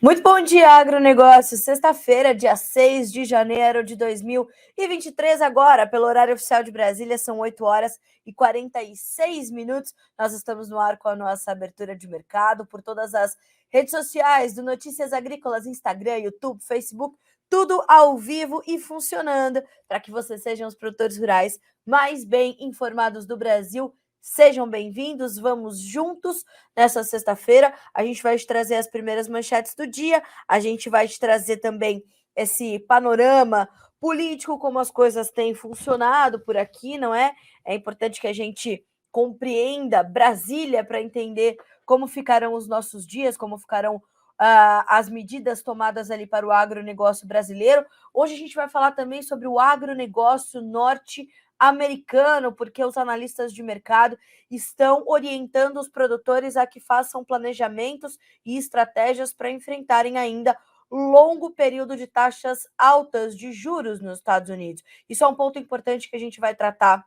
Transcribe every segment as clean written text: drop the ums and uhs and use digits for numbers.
Muito bom dia, agronegócio. Sexta-feira, dia 6 de janeiro de 2023, agora, pelo horário oficial de Brasília, são 8 horas e 46 minutos. Nós estamos no ar com a nossa abertura de mercado por todas as redes sociais do Notícias Agrícolas, Instagram, YouTube, Facebook, tudo ao vivo e funcionando para que vocês sejam os produtores rurais mais bem informados do Brasil. Sejam bem-vindos, vamos juntos nessa sexta-feira. A gente vai te trazer as primeiras manchetes do dia, a gente vai te trazer também esse panorama político, como as coisas têm funcionado por aqui, não é? É importante que a gente compreenda Brasília para entender como ficarão os nossos dias, como ficarão as medidas tomadas ali para o agronegócio brasileiro. Hoje a gente vai falar também sobre o agronegócio norte-americano, porque os analistas de mercado estão orientando os produtores a que façam planejamentos e estratégias para enfrentarem ainda longo período de taxas altas de juros nos Estados Unidos. Isso é um ponto importante que a gente vai tratar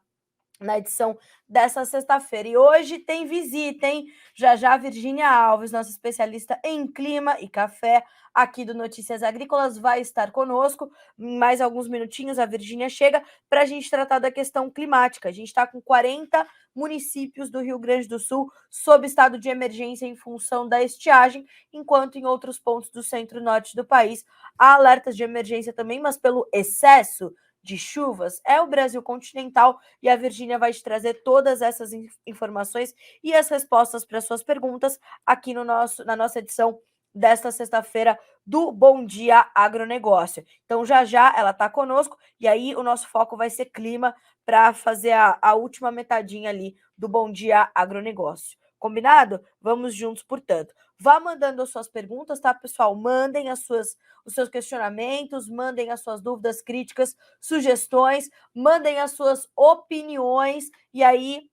na edição dessa sexta-feira. E hoje tem visita, hein? Já já, Virgínia Alves, nossa especialista em clima e café aqui do Notícias Agrícolas, vai estar conosco. Em mais alguns minutinhos a Virgínia chega para a gente tratar da questão climática. A gente está com 40 municípios do Rio Grande do Sul sob estado de emergência em função da estiagem, enquanto em outros pontos do centro-norte do país há alertas de emergência também, mas pelo excesso de chuvas é o Brasil continental, e a Virgínia vai te trazer todas essas informações e as respostas para suas perguntas aqui na nossa edição desta sexta-feira do Bom Dia Agronegócio. Então, já já ela está conosco, e aí o nosso foco vai ser clima para fazer a última metadinha ali do Bom Dia Agronegócio. Combinado? Vamos juntos, portanto. Vá mandando as suas perguntas, tá, pessoal? Mandem os seus questionamentos, mandem as suas dúvidas, críticas, sugestões, mandem as suas opiniões, e aí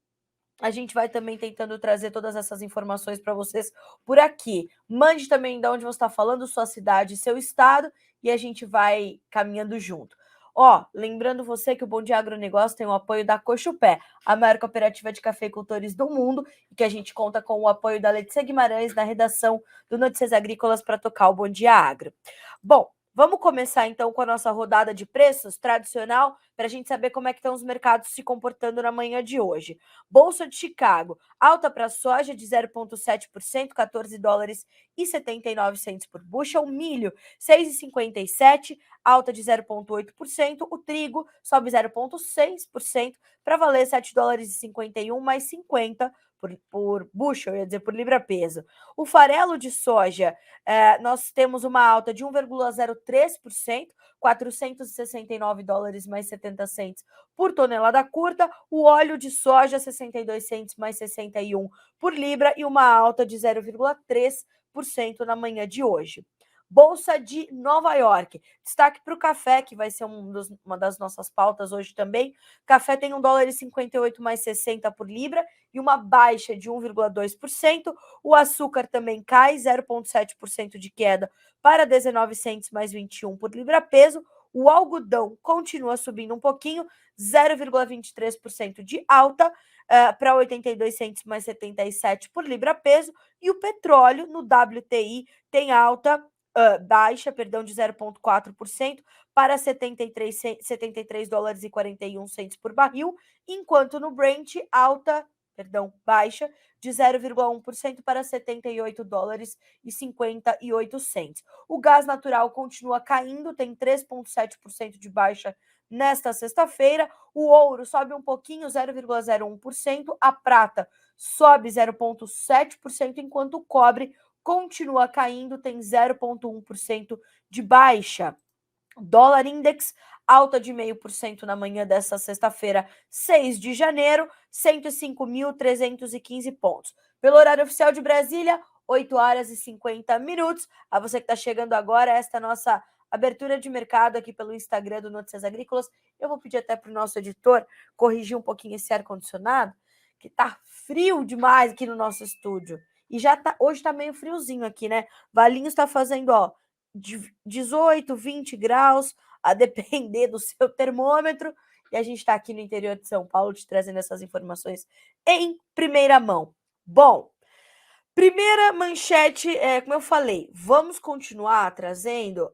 a gente vai também tentando trazer todas essas informações para vocês por aqui. Mande também de onde você está falando, sua cidade, seu estado, e a gente vai caminhando junto. Lembrando você que o Bom Dia Agronegócio tem o apoio da Cochupé, a maior cooperativa de cafeicultores do mundo, e que a gente conta com o apoio da Letícia Guimarães na redação do Notícias Agrícolas para tocar o Bom Dia Agro. Bom, vamos começar então com a nossa rodada de preços tradicional, para a gente saber como é que estão os mercados se comportando na manhã de hoje. Bolsa de Chicago, alta para a soja de 0,7%, 14 dólares e 79 centos por bushel. Milho, 6,57, alta de 0,8%. O trigo sobe 0,6% para valer 7 dólares e 51 mais 50 por bushel, ia dizer, por libra-peso. O farelo de soja, nós temos uma alta de 1,03%, 469 dólares mais 70 centos por tonelada curta. O óleo de soja, 62 centos mais 61 por libra, e uma alta de 0,3% na manhã de hoje. Bolsa de Nova York. Destaque para o café, que vai ser uma das nossas pautas hoje também. Café tem 1 dólar e 58 mais 60 por libra e uma baixa de 1,2%. O açúcar também cai, 0,7% de queda para 19 centos mais 21 por libra peso. O algodão continua subindo um pouquinho, 0,23% de alta, para 82 centos mais 77 por libra peso. E o petróleo no WTI tem alta, baixa, perdão, de 0,4% para 73 dólares e 41 centos por barril, enquanto no Brent baixa de 0,1% para 78 dólares e 58 centos. O gás natural continua caindo, tem 3,7% de baixa nesta sexta-feira. O ouro sobe um pouquinho, 0,01%. A prata sobe 0,7%, enquanto o cobre continua caindo, tem 0,1% de baixa. Dólar Index, alta de 0,5% na manhã desta sexta-feira, 6 de janeiro, 105.315 pontos. Pelo horário oficial de Brasília, 8 horas e 50 minutos. A você que está chegando agora, esta nossa abertura de mercado aqui pelo Instagram do Notícias Agrícolas. Eu vou pedir até para o nosso editor corrigir um pouquinho esse ar-condicionado, que tá frio demais aqui no nosso estúdio. E hoje tá meio friozinho aqui, né? Valinhos está fazendo, de 18, 20 graus, a depender do seu termômetro. E a gente está aqui no interior de São Paulo te trazendo essas informações em primeira mão. Bom, Primeira manchete, como eu falei, vamos continuar trazendo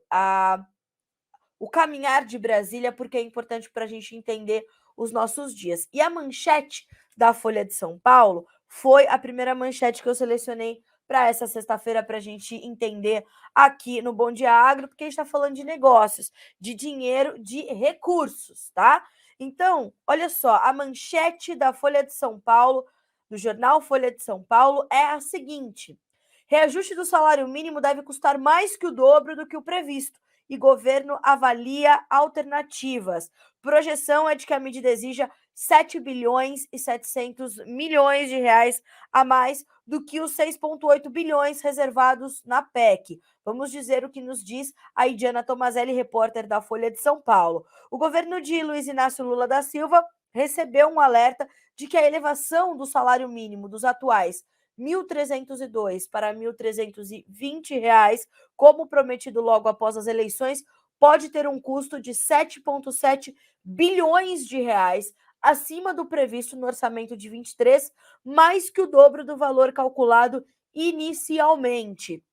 o caminhar de Brasília, porque é importante para a gente entender os nossos dias. E a manchete da Folha de São Paulo foi a primeira manchete que eu selecionei para essa sexta-feira, para a gente entender aqui no Bom Dia Agro, porque a gente está falando de negócios, de dinheiro, de recursos, tá? Então, olha só, a manchete da Folha de São Paulo, do jornal Folha de São Paulo, é a seguinte: reajuste do salário mínimo deve custar mais que o dobro do que o previsto e governo avalia alternativas. Projeção é de que a medida exija 7 bilhões e 700 milhões de reais a mais do que os 6,8 bilhões reservados na PEC. Vamos dizer o que nos diz a Idiana Tomazelli, repórter da Folha de São Paulo. O governo de Luiz Inácio Lula da Silva recebeu um alerta de que a elevação do salário mínimo dos atuais R$ 1.302 para R$ 1.320, como prometido logo após as eleições, pode ter um custo de 7,7 bilhões de reais, acima do previsto no orçamento de 23, mais que o dobro do valor calculado inicialmente.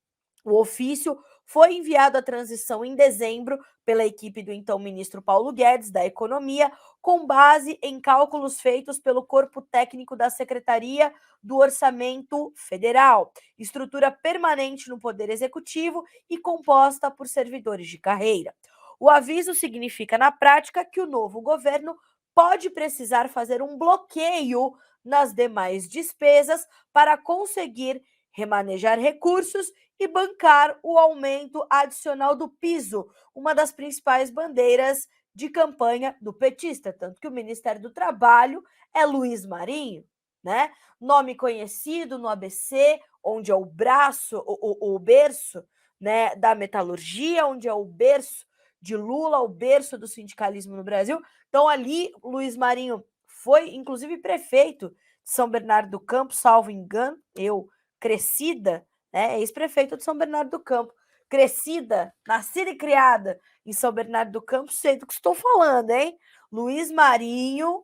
O ofício foi enviado à transição em dezembro pela equipe do então ministro Paulo Guedes, da Economia, com base em cálculos feitos pelo corpo técnico da Secretaria do Orçamento Federal, estrutura permanente no Poder Executivo e composta por servidores de carreira. O aviso significa, na prática, que o novo governo pode precisar fazer um bloqueio nas demais despesas para conseguir remanejar recursos e bancar o aumento adicional do piso, uma das principais bandeiras de campanha do petista, tanto que o Ministério do Trabalho é Luiz Marinho, né? Nome conhecido no ABC, onde é o braço, o berço, né, da metalurgia, onde é o berço de Lula, o berço do sindicalismo no Brasil. Então ali Luiz Marinho foi inclusive prefeito de São Bernardo do Campo, salvo engano, eu crescida, né, ex-prefeito de São Bernardo do Campo, crescida, nascida e criada em São Bernardo do Campo, sei do que estou falando, hein? Luiz Marinho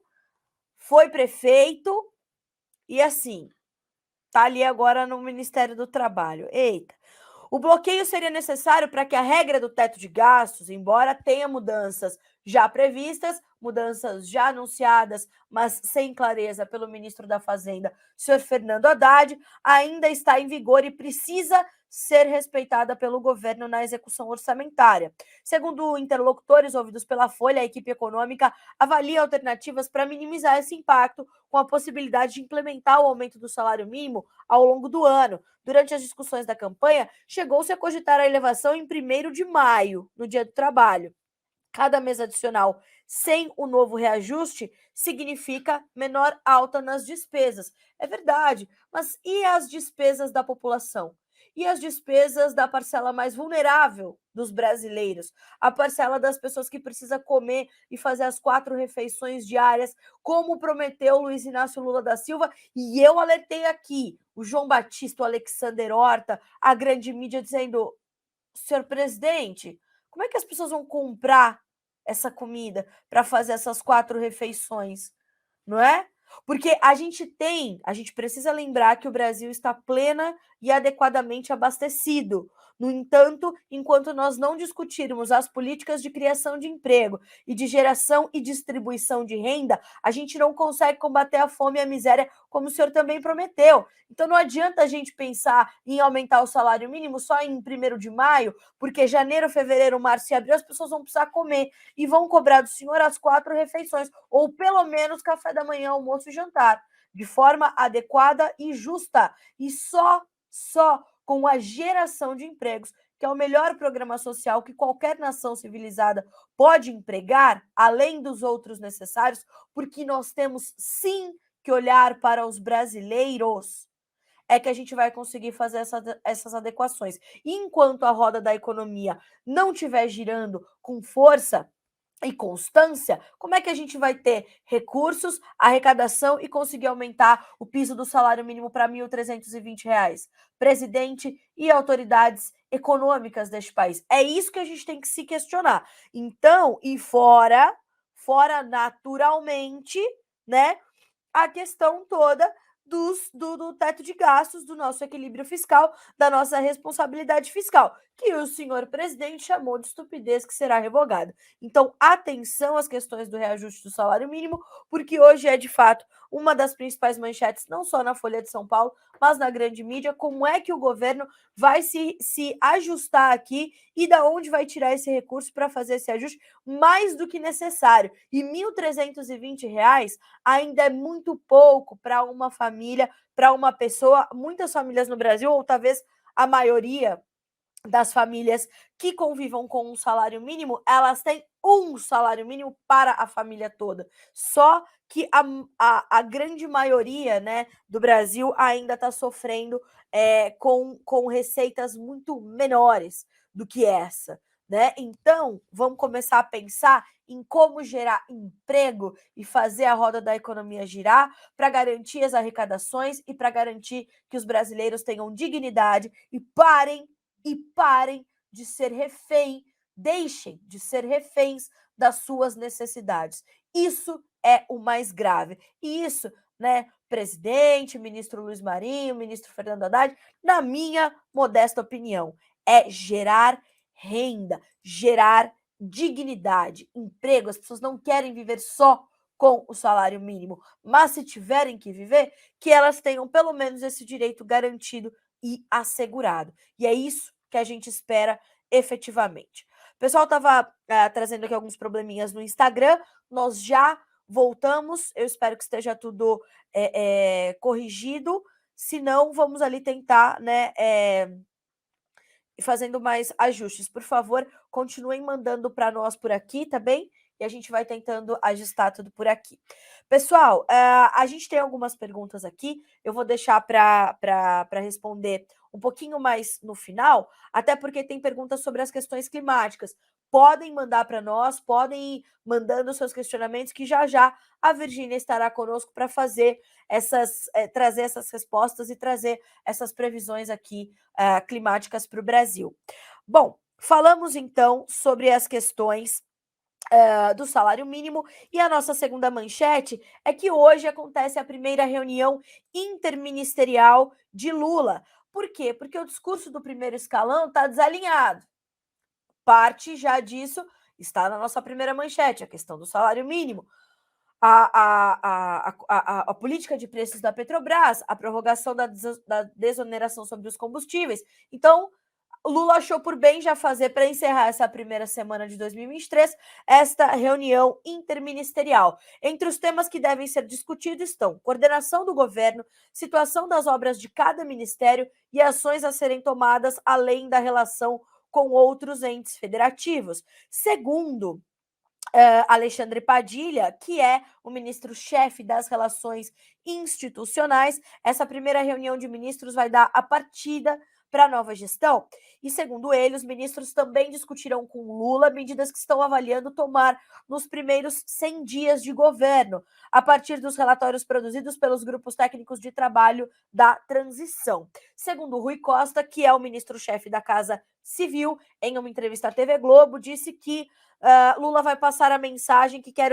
foi prefeito e assim, tá ali agora no Ministério do Trabalho. Eita. O bloqueio seria necessário para que a regra do teto de gastos, embora tenha mudanças já previstas, mudanças já anunciadas, mas sem clareza pelo ministro da Fazenda, senhor Fernando Haddad, ainda está em vigor e precisa ser respeitada pelo governo na execução orçamentária. Segundo interlocutores ouvidos pela Folha, a equipe econômica avalia alternativas para minimizar esse impacto, com a possibilidade de implementar o aumento do salário mínimo ao longo do ano. Durante as discussões da campanha, chegou-se a cogitar a elevação em 1º de maio, no Dia do Trabalho. Cada mês adicional sem o novo reajuste significa menor alta nas despesas. É verdade, mas e as despesas da população? E as despesas da parcela mais vulnerável dos brasileiros? A parcela das pessoas que precisa comer e fazer as 4 refeições diárias, como prometeu Luiz Inácio Lula da Silva, e eu alertei aqui, o João Batista, o Alexander Horta, a grande mídia dizendo: senhor presidente, como é que as pessoas vão comprar essa comida para fazer essas 4 refeições, não é? Porque a gente precisa lembrar que o Brasil está plena e adequadamente abastecido. No entanto, enquanto nós não discutirmos as políticas de criação de emprego e de geração e distribuição de renda, a gente não consegue combater a fome e a miséria, como o senhor também prometeu. Então não adianta a gente pensar em aumentar o salário mínimo só em 1º de maio, porque janeiro, fevereiro, março e abril as pessoas vão precisar comer e vão cobrar do senhor as 4 refeições, ou pelo menos café da manhã, almoço e jantar, de forma adequada e justa. E só com a geração de empregos, que é o melhor programa social que qualquer nação civilizada pode empregar, além dos outros necessários, porque nós temos sim que olhar para os brasileiros, é que a gente vai conseguir fazer essas adequações. E enquanto a roda da economia não estiver girando com força e constância, como é que a gente vai ter recursos, arrecadação e conseguir aumentar o piso do salário mínimo para R$ 1.320? Presidente e autoridades econômicas deste país. É isso que a gente tem que se questionar. Então, e fora naturalmente, né, a questão toda do teto de gastos, do nosso equilíbrio fiscal, da nossa responsabilidade fiscal, que o senhor presidente chamou de estupidez, que será revogada. Então, atenção às questões do reajuste do salário mínimo, porque hoje é, de fato, uma das principais manchetes, não só na Folha de São Paulo, mas na grande mídia, como é que o governo vai se ajustar aqui e da onde vai tirar esse recurso para fazer esse ajuste mais do que necessário. E R$ 1.320 ainda é muito pouco para uma família, para uma pessoa. Muitas famílias no Brasil, ou talvez a maioria das famílias que convivam com um salário mínimo, elas têm um salário mínimo para a família toda. Só que a grande maioria, né, do Brasil ainda está sofrendo com receitas muito menores do que essa. Né? Então, vamos começar a pensar em como gerar emprego e fazer a roda da economia girar para garantir as arrecadações e para garantir que os brasileiros tenham dignidade e parem de ser refém, deixem de ser reféns das suas necessidades. Isso é o mais grave. E isso, né, presidente, ministro Luiz Marinho, ministro Fernando Haddad, na minha modesta opinião, é gerar renda, gerar dignidade, emprego. As pessoas não querem viver só com o salário mínimo, mas se tiverem que viver, que elas tenham pelo menos esse direito garantido e assegurado. E é isso que a gente espera efetivamente. O pessoal estava trazendo aqui alguns probleminhas no Instagram, nós já voltamos, eu espero que esteja tudo corrigido, se não, vamos ali tentar, né, fazendo mais ajustes. Por favor, continuem mandando para nós por aqui, tá bem? E a gente vai tentando ajustar tudo por aqui. Pessoal, a gente tem algumas perguntas aqui, eu vou deixar para responder um pouquinho mais no final, até porque tem perguntas sobre as questões climáticas. Podem mandar para nós, podem ir mandando seus questionamentos, que já já a Virgínia estará conosco para fazer trazer essas respostas e trazer essas previsões aqui climáticas para o Brasil. Bom, falamos então sobre as questões do salário mínimo, e a nossa segunda manchete é que hoje acontece a primeira reunião interministerial de Lula. Por quê? Porque o discurso do primeiro escalão está desalinhado. Parte já disso está na nossa primeira manchete, a questão do salário mínimo. A política de preços da Petrobras, a prorrogação da desoneração sobre os combustíveis. Então, Lula achou por bem já fazer, para encerrar essa primeira semana de 2023, esta reunião interministerial. Entre os temas que devem ser discutidos estão coordenação do governo, situação das obras de cada ministério e ações a serem tomadas além da relação com outros entes federativos. Segundo Alexandre Padilha, que é o ministro-chefe das relações institucionais, essa primeira reunião de ministros vai dar a partida para a nova gestão. E, segundo ele, os ministros também discutirão com Lula medidas que estão avaliando tomar nos primeiros 100 dias de governo, a partir dos relatórios produzidos pelos grupos técnicos de trabalho da transição. Segundo Rui Costa, que é o ministro-chefe da Casa Civil, em uma entrevista à TV Globo, disse que Lula vai passar a mensagem que quer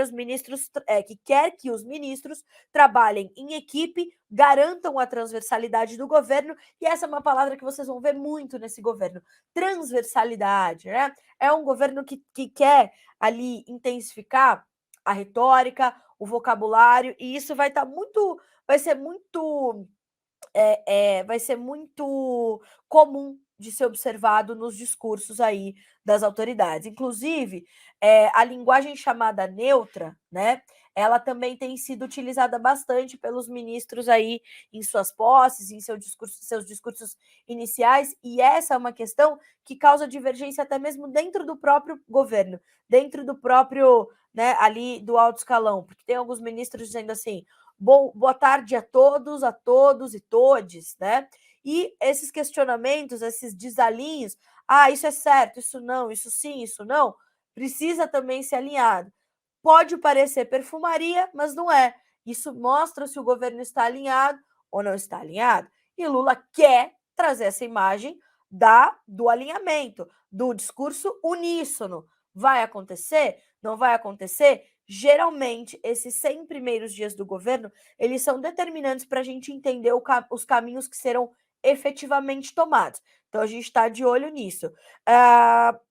que os ministros trabalhem em equipe, garantam a transversalidade do governo, e essa é uma palavra que vocês vão ver muito nesse governo, transversalidade, né? É um governo que quer ali intensificar a retórica, o vocabulário, e isso vai ser muito comum de ser observado nos discursos aí das autoridades. Inclusive, a linguagem chamada neutra, né? Ela também tem sido utilizada bastante pelos ministros aí em suas posses, em seus discursos iniciais, e essa é uma questão que causa divergência até mesmo dentro do próprio governo, dentro do próprio, né, ali do alto escalão, porque tem alguns ministros dizendo assim: boa tarde a todos e todes, né? E esses questionamentos, esses desalinhos, isso é certo, isso não, isso sim, isso não, precisa também ser alinhado. Pode parecer perfumaria, mas não é. Isso mostra se o governo está alinhado ou não está alinhado. E Lula quer trazer essa imagem do alinhamento, do discurso uníssono. Vai acontecer? Não vai acontecer? geralmente, esses 100 primeiros dias do governo, eles são determinantes para a gente entender os caminhos que serão efetivamente tomados. Então, a gente está de olho nisso.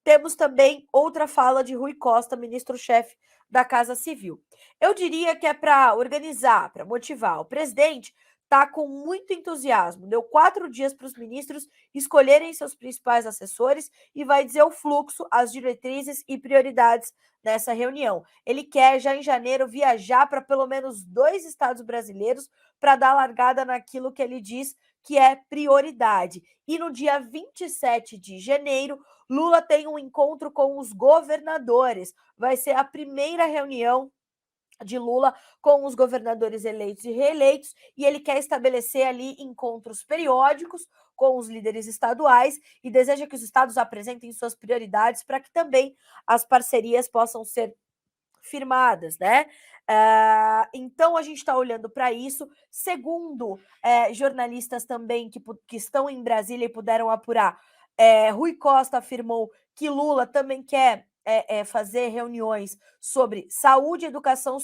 Temos também outra fala de Rui Costa, ministro-chefe da Casa Civil. Eu diria que é para organizar, para motivar. O presidente está com muito entusiasmo. Deu 4 dias para os ministros escolherem seus principais assessores e vai dizer o fluxo, as diretrizes e prioridades dessa reunião. Ele quer, já em janeiro, viajar para pelo menos 2 estados brasileiros para dar largada naquilo que ele diz que é prioridade. E no dia 27 de janeiro, Lula tem um encontro com os governadores. Vai ser a primeira reunião de Lula com os governadores eleitos e reeleitos, e ele quer estabelecer ali encontros periódicos com os líderes estaduais e deseja que os estados apresentem suas prioridades para que também as parcerias possam ser firmadas, né? Então a gente está olhando para isso. Segundo jornalistas também que estão em Brasília e puderam apurar, Rui Costa afirmou que Lula também quer fazer reuniões sobre saúde, educação,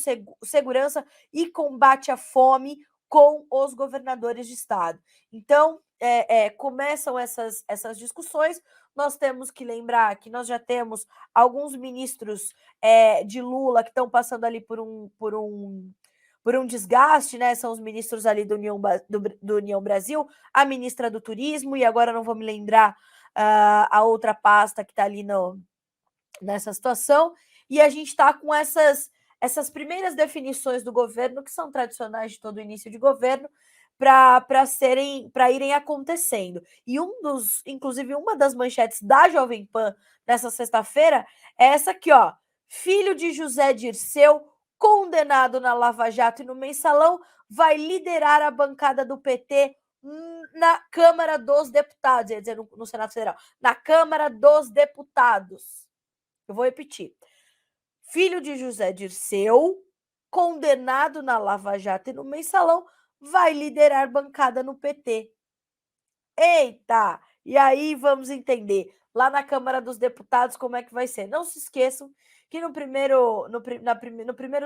segurança e combate à fome com os governadores de estado. Então, começam essas discussões. Nós temos que lembrar que nós já temos alguns ministros de Lula que estão passando ali por um desgaste, né? São os ministros ali do União Brasil, a ministra do Turismo, e agora não vou me lembrar a outra pasta que está ali nessa situação, e a gente está com essas primeiras definições do governo, que são tradicionais de todo início de governo, para irem acontecendo. E inclusive, uma das manchetes da Jovem Pan nessa sexta-feira é essa aqui, ó. Filho de José Dirceu, condenado na Lava Jato e no Mensalão, vai liderar a bancada do PT na Câmara dos Deputados, ia dizer no Senado Federal, na Câmara dos Deputados. Eu vou repetir. Filho de José Dirceu, condenado na Lava Jato e no Mensalão, vai liderar bancada no PT. Eita! E aí vamos entender lá na Câmara dos Deputados como é que vai ser. Não se esqueçam que no primeiro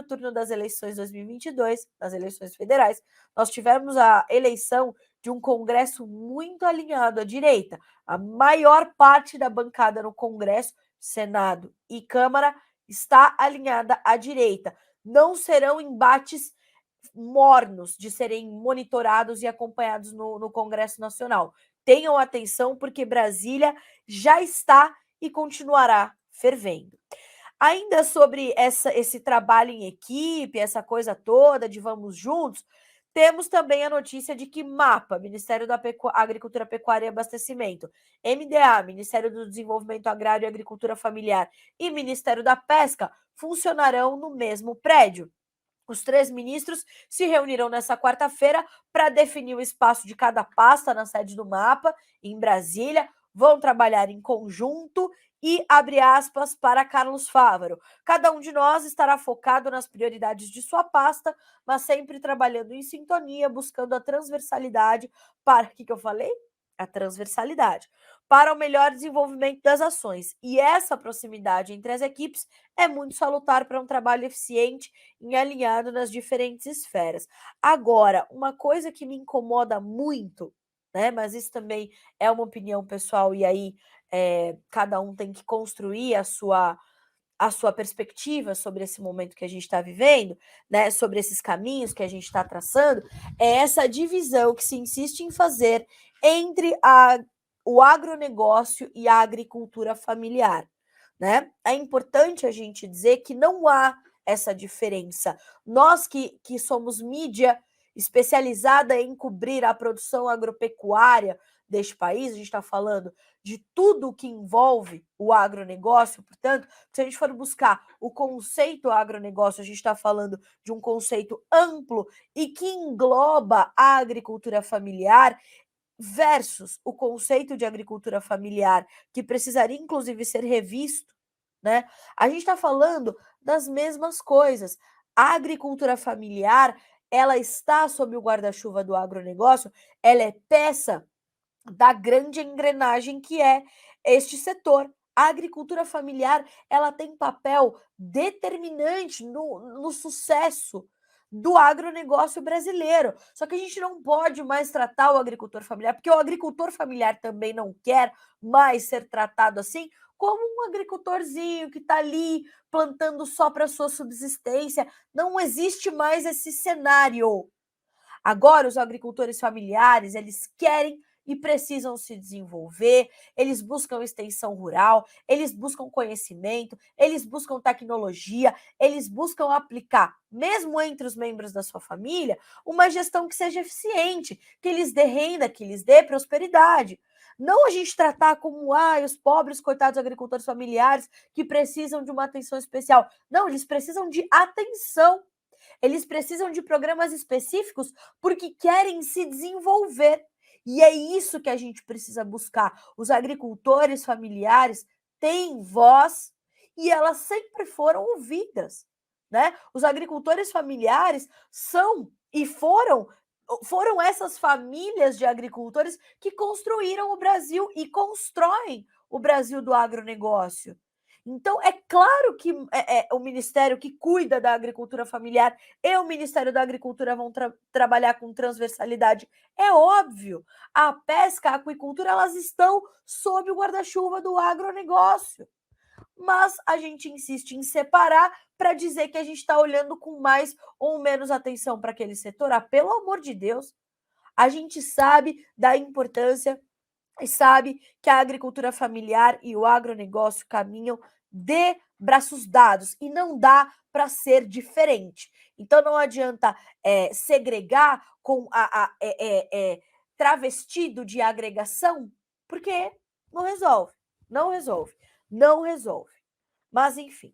turno das eleições 2022, das eleições federais, nós tivemos a eleição de um Congresso muito alinhado à direita. A maior parte da bancada no Congresso, Senado e Câmara, está alinhada à direita. Não serão embates mornos de serem monitorados e acompanhados no Congresso Nacional. Tenham atenção, porque Brasília já está e continuará fervendo. Ainda sobre esse trabalho em equipe, essa coisa toda de vamos juntos, temos também a notícia de que MAPA, Ministério da Agricultura, Pecuária e Abastecimento, MDA, Ministério do Desenvolvimento Agrário e Agricultura Familiar, e Ministério da Pesca funcionarão no mesmo prédio. Os 3 ministros se reuniram nessa quarta-feira para definir o espaço de cada pasta na sede do MAPA, em Brasília. Vão trabalhar em conjunto e, abre aspas, para Carlos Fávaro. Cada um de nós estará focado nas prioridades de sua pasta, mas sempre trabalhando em sintonia, buscando a transversalidade para... O que eu falei? A transversalidade. Para o melhor desenvolvimento das ações. E essa proximidade entre as equipes é muito salutar para um trabalho eficiente e alinhado nas diferentes esferas. Agora, uma coisa que me incomoda muito, né? Mas isso também é uma opinião pessoal, e aí cada um tem que construir a sua perspectiva sobre esse momento que a gente está vivendo, né? Sobre esses caminhos que a gente está traçando, é essa divisão que se insiste em fazer entre o agronegócio e a agricultura familiar, né? É importante a gente dizer que não há essa diferença. Nós que somos mídia especializada em cobrir a produção agropecuária deste país, a gente está falando de tudo que envolve o agronegócio, portanto, se a gente for buscar o conceito agronegócio, a gente está falando de um conceito amplo e que engloba a agricultura familiar versus o conceito de agricultura familiar, que precisaria inclusive ser revisto, né? A gente está falando das mesmas coisas. A agricultura familiar, ela está sob o guarda-chuva do agronegócio, ela é peça da grande engrenagem que é este setor A agricultura familiar, ela tem papel determinante no sucesso do agronegócio brasileiro. Só que a gente não pode mais tratar o agricultor familiar, porque o agricultor familiar também não quer mais ser tratado assim, como um agricultorzinho que está ali plantando só para sua subsistência. Não existe mais esse cenário. Agora, os agricultores familiares, eles querem e precisam se desenvolver, eles buscam extensão rural, eles buscam conhecimento, eles buscam tecnologia, eles buscam aplicar, mesmo entre os membros da sua família, uma gestão que seja eficiente, que lhes dê renda, que lhes dê prosperidade. Não a gente tratar como os pobres, coitados agricultores familiares que precisam de uma atenção especial. Não, eles precisam de atenção. Eles precisam de programas específicos porque querem se desenvolver. E é isso que a gente precisa buscar. Os agricultores familiares têm voz e elas sempre foram ouvidas, né? Os agricultores familiares são e foram essas famílias de agricultores que construíram o Brasil e constroem o Brasil do agronegócio. Então, é claro que o ministério que cuida da agricultura familiar e o Ministério da Agricultura vão trabalhar com transversalidade. É óbvio, a pesca, a aquicultura, elas estão sob o guarda-chuva do agronegócio. Mas a gente insiste em separar para dizer que a gente está olhando com mais ou menos atenção para aquele setor. Pelo amor de Deus, a gente sabe da importância e sabe que a agricultura familiar e o agronegócio caminham de braços dados e não dá para ser diferente. Então não adianta segregar com travestido de agregação, porque não resolve, não resolve, não resolve. Mas enfim,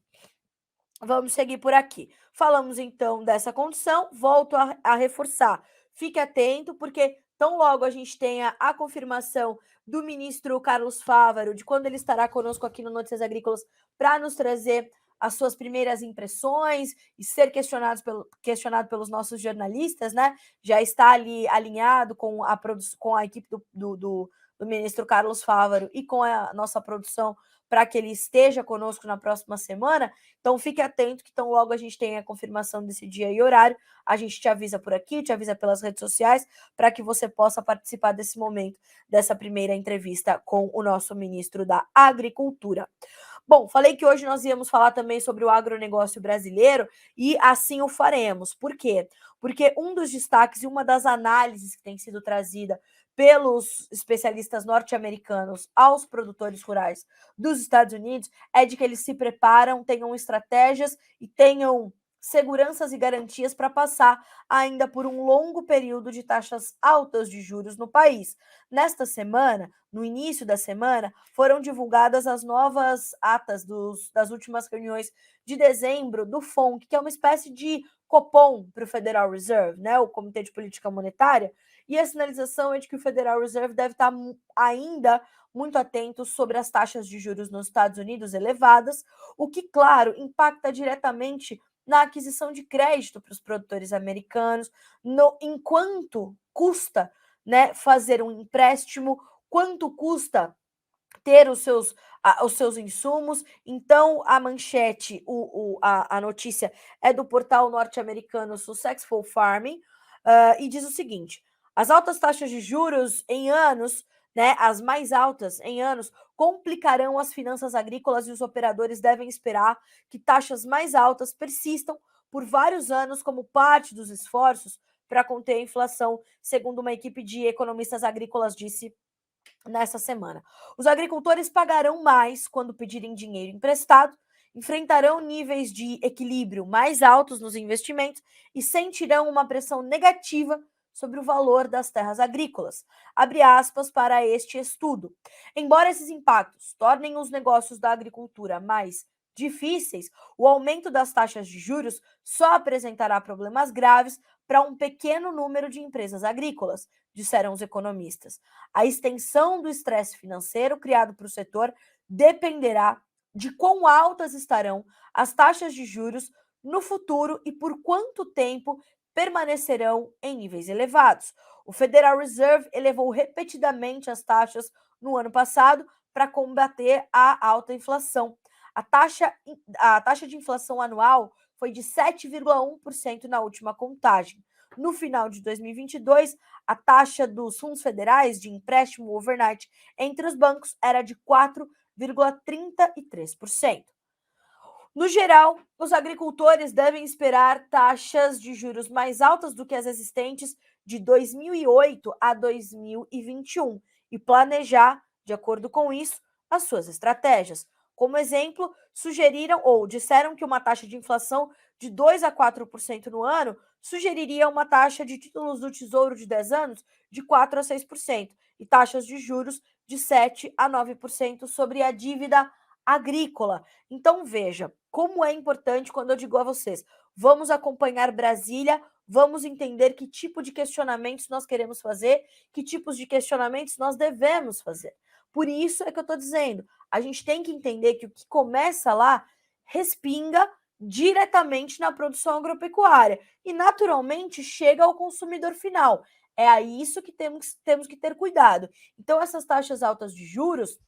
vamos seguir por aqui. Falamos então dessa condição, volto a reforçar. Fique atento, porque tão logo a gente tenha a confirmação do ministro Carlos Fávaro de quando ele estará conosco aqui no Notícias Agrícolas para nos trazer as suas primeiras impressões e ser questionado pelos nossos jornalistas, né? Já está ali alinhado com a equipe do ministro Carlos Fávaro e com a nossa produção para que ele esteja conosco na próxima semana. Então, fique atento que tão logo a gente tenha a confirmação desse dia e horário, a gente te avisa por aqui, te avisa pelas redes sociais, para que você possa participar desse momento, dessa primeira entrevista com o nosso ministro da Agricultura. Bom, falei que hoje nós íamos falar também sobre o agronegócio brasileiro e assim o faremos. Por quê? Porque um dos destaques e uma das análises que tem sido trazida pelos especialistas norte-americanos aos produtores rurais dos Estados Unidos é de que eles se preparam, tenham estratégias e tenham seguranças e garantias para passar ainda por um longo período de taxas altas de juros no país. Nesta semana, no início da semana, foram divulgadas as novas atas das últimas reuniões de dezembro do FONC, que é uma espécie de Copom para o Federal Reserve, né, o Comitê de Política Monetária, e a sinalização é de que o Federal Reserve deve estar ainda muito atento sobre as taxas de juros nos Estados Unidos elevadas, o que, claro, impacta diretamente na aquisição de crédito para os produtores americanos, enquanto custa, né, fazer um empréstimo, quanto custa ter os seus insumos. Então, a manchete, a notícia é do portal norte-americano Successful Farming, e diz o seguinte: as altas taxas de juros em anos, né, as mais altas em anos, complicarão as finanças agrícolas e os operadores devem esperar que taxas mais altas persistam por vários anos como parte dos esforços para conter a inflação, segundo uma equipe de economistas agrícolas disse nessa semana. Os agricultores pagarão mais quando pedirem dinheiro emprestado, enfrentarão níveis de equilíbrio mais altos nos investimentos e sentirão uma pressão negativa sobre o valor das terras agrícolas. Abre aspas para este estudo. Embora esses impactos tornem os negócios da agricultura mais difíceis, o aumento das taxas de juros só apresentará problemas graves para um pequeno número de empresas agrícolas, disseram os economistas. A extensão do estresse financeiro criado para o setor dependerá de quão altas estarão as taxas de juros no futuro e por quanto tempo permanecerão em níveis elevados. O Federal Reserve elevou repetidamente as taxas no ano passado para combater a alta inflação. A taxa de inflação anual foi de 7,1% na última contagem. No final de 2022, a taxa dos fundos federais de empréstimo overnight entre os bancos era de 4,33%. No geral, os agricultores devem esperar taxas de juros mais altas do que as existentes de 2008 a 2021 e planejar, de acordo com isso, as suas estratégias. Como exemplo, sugeriram ou disseram que uma taxa de inflação de 2 a 4% no ano sugeriria uma taxa de títulos do Tesouro de 10 anos de 4 a 6% e taxas de juros de 7 a 9% sobre a dívida agrícola. Então, veja como é importante quando eu digo a vocês: vamos acompanhar Brasília, vamos entender que tipo de questionamentos nós queremos fazer, que tipos de questionamentos nós devemos fazer. Por isso é que eu estou dizendo, a gente tem que entender que o que começa lá respinga diretamente na produção agropecuária e, naturalmente, chega ao consumidor final. É a isso que temos que ter cuidado. Então, essas taxas altas de juros,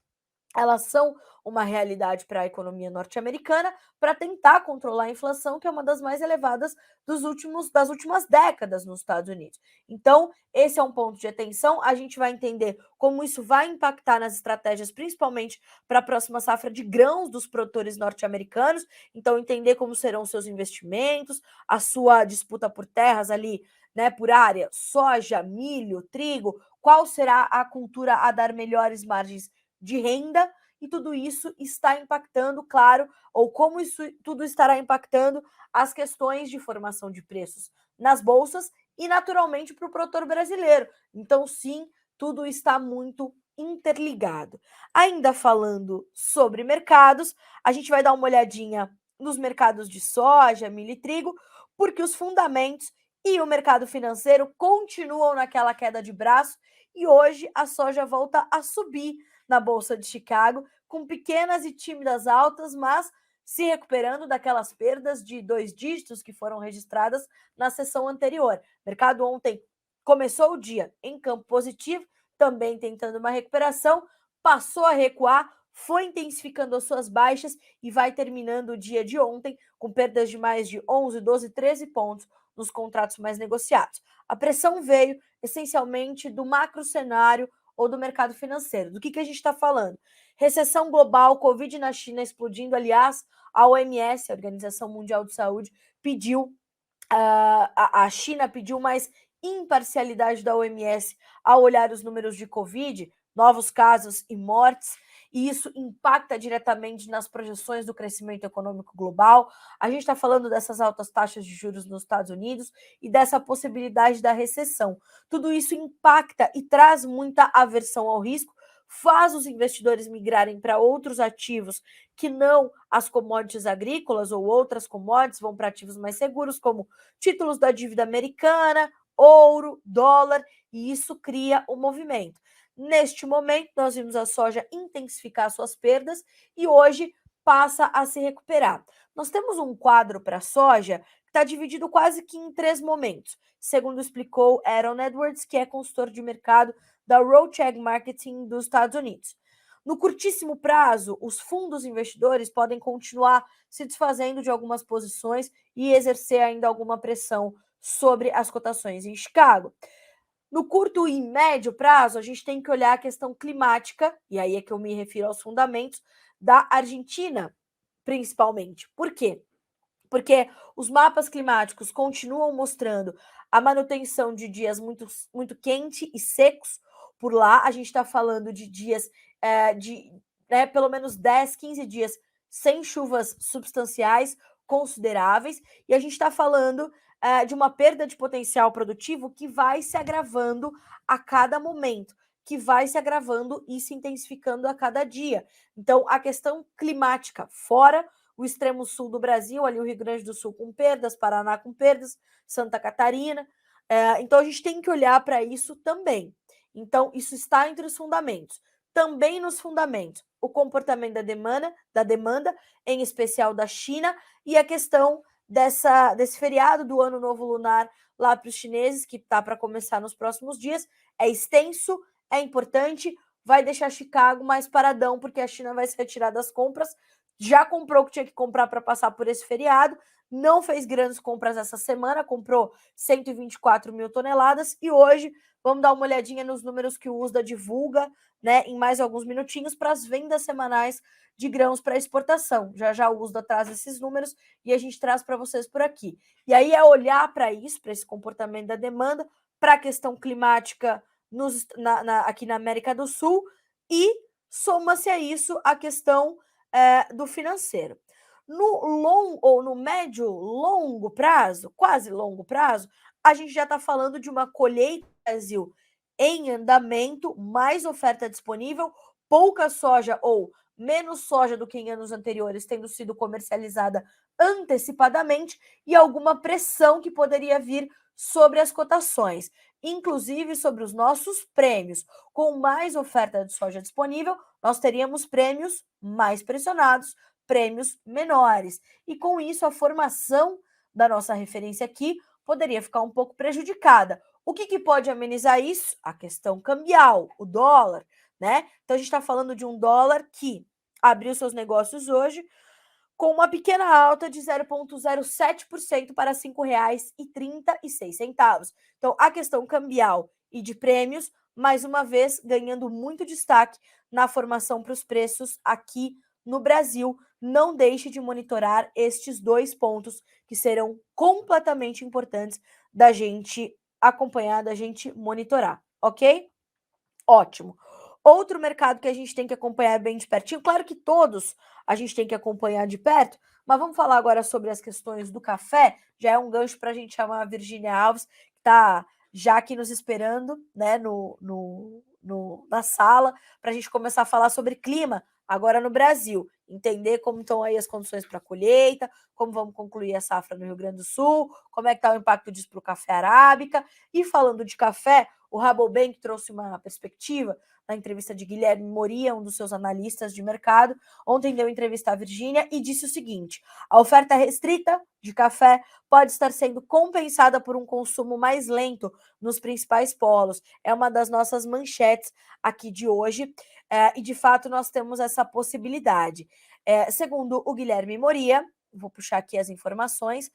elas são uma realidade para a economia norte-americana para tentar controlar a inflação, que é uma das mais elevadas das últimas décadas nos Estados Unidos. Então, esse é um ponto de atenção. A gente vai entender como isso vai impactar nas estratégias, principalmente para a próxima safra de grãos dos produtores norte-americanos. Então, entender como serão seus investimentos, a sua disputa por terras ali, né, por área, soja, milho, trigo, qual será a cultura a dar melhores margens de renda, e tudo isso está impactando, claro, ou como isso tudo estará impactando as questões de formação de preços nas bolsas e, naturalmente, para o produtor brasileiro. Então, sim, tudo está muito interligado. Ainda falando sobre mercados, a gente vai dar uma olhadinha nos mercados de soja, milho e trigo, porque os fundamentos e o mercado financeiro continuam naquela queda de braço e hoje a soja volta a subir na Bolsa de Chicago, com pequenas e tímidas altas, mas se recuperando daquelas perdas de 2 dígitos que foram registradas na sessão anterior. O mercado ontem começou o dia em campo positivo, também tentando uma recuperação, passou a recuar, foi intensificando as suas baixas e vai terminando o dia de ontem com perdas de mais de 11, 12, 13 pontos nos contratos mais negociados. A pressão veio essencialmente do macro cenário ou do mercado financeiro. Do que a gente está falando? Recessão global, Covid na China explodindo. Aliás, a OMS, a Organização Mundial de Saúde, pediu, a China pediu mais imparcialidade da OMS ao olhar os números de Covid, novos casos e mortes, e isso impacta diretamente nas projeções do crescimento econômico global. A gente está falando dessas altas taxas de juros nos Estados Unidos e dessa possibilidade da recessão. Tudo isso impacta e traz muita aversão ao risco, faz os investidores migrarem para outros ativos que não as commodities agrícolas ou outras commodities, vão para ativos mais seguros, como títulos da dívida americana, ouro, dólar, e isso cria um movimento. Neste momento, nós vimos a soja intensificar suas perdas e hoje passa a se recuperar. Nós temos um quadro para a soja que está dividido quase que em 3 momentos, segundo explicou Aaron Edwards, que é consultor de mercado da Rothschild Marketing dos Estados Unidos. No curtíssimo prazo, os fundos investidores podem continuar se desfazendo de algumas posições e exercer ainda alguma pressão sobre as cotações em Chicago. No curto e médio prazo, a gente tem que olhar a questão climática, e aí é que eu me refiro aos fundamentos da Argentina, principalmente. Por quê? Porque os mapas climáticos continuam mostrando a manutenção de dias muito quentes e secos por lá. A gente está falando de dias de pelo menos 10, 15 dias sem chuvas substanciais consideráveis, e a gente está falando de uma perda de potencial produtivo que vai se agravando a cada momento, que vai se agravando e se intensificando a cada dia. Então, a questão climática, fora o extremo sul do Brasil, ali o Rio Grande do Sul com perdas, Paraná com perdas, Santa Catarina. Então, a gente tem que olhar para isso também. Então, isso está entre os fundamentos. Também nos fundamentos, o comportamento da demanda, em especial da China, e a questão desse feriado do Ano Novo Lunar lá para os chineses, que está para começar nos próximos dias. É extenso, é importante, vai deixar Chicago mais paradão, porque a China vai se retirar das compras, já comprou o que tinha que comprar para passar por esse feriado, não fez grandes compras essa semana, comprou 124 mil toneladas, e hoje vamos dar uma olhadinha nos números que o USDA divulga, né, em mais alguns minutinhos, para as vendas semanais de grãos para exportação. Já já o USDA traz esses números e a gente traz para vocês por aqui. E aí é olhar para isso, para esse comportamento da demanda, para a questão climática aqui na América do Sul, e soma-se a isso a questão do financeiro. No médio longo prazo, quase longo prazo, a gente já está falando de uma colheita no Brasil em andamento, mais oferta disponível, pouca soja ou menos soja do que em anos anteriores tendo sido comercializada antecipadamente, e alguma pressão que poderia vir sobre as cotações, inclusive sobre os nossos prêmios. Com mais oferta de soja disponível, nós teríamos prêmios mais pressionados, prêmios menores. E com isso, a formação da nossa referência aqui poderia ficar um pouco prejudicada. O que pode amenizar isso? A questão cambial, o dólar, né? Então, a gente está falando de um dólar que abriu seus negócios hoje com uma pequena alta de 0,07% para R$ 5,36. Então, a questão cambial e de prêmios, mais uma vez, ganhando muito destaque na formação para os preços aqui no Brasil. Não deixe de monitorar estes dois pontos que serão completamente importantes da gente acompanhar, da gente monitorar, ok? Ótimo. Outro mercado que a gente tem que acompanhar bem de pertinho, claro que todos a gente tem que acompanhar de perto, mas vamos falar agora sobre as questões do café. Já é um gancho para a gente chamar a Virgínia Alves, que está já aqui nos esperando, né, na sala, para a gente começar a falar sobre clima agora no Brasil, entender como estão aí as condições para a colheita, como vamos concluir a safra no Rio Grande do Sul, como é que está o impacto disso para o café arábica. E falando de café, o Rabobank trouxe uma perspectiva na entrevista de Guilherme Moria, um dos seus analistas de mercado. Ontem deu entrevista à Virgínia e disse o seguinte: a oferta restrita de café pode estar sendo compensada por um consumo mais lento nos principais polos. É uma das nossas manchetes aqui de hoje, e de fato nós temos essa possibilidade. Segundo o Guilherme Moria, vou puxar aqui as informações,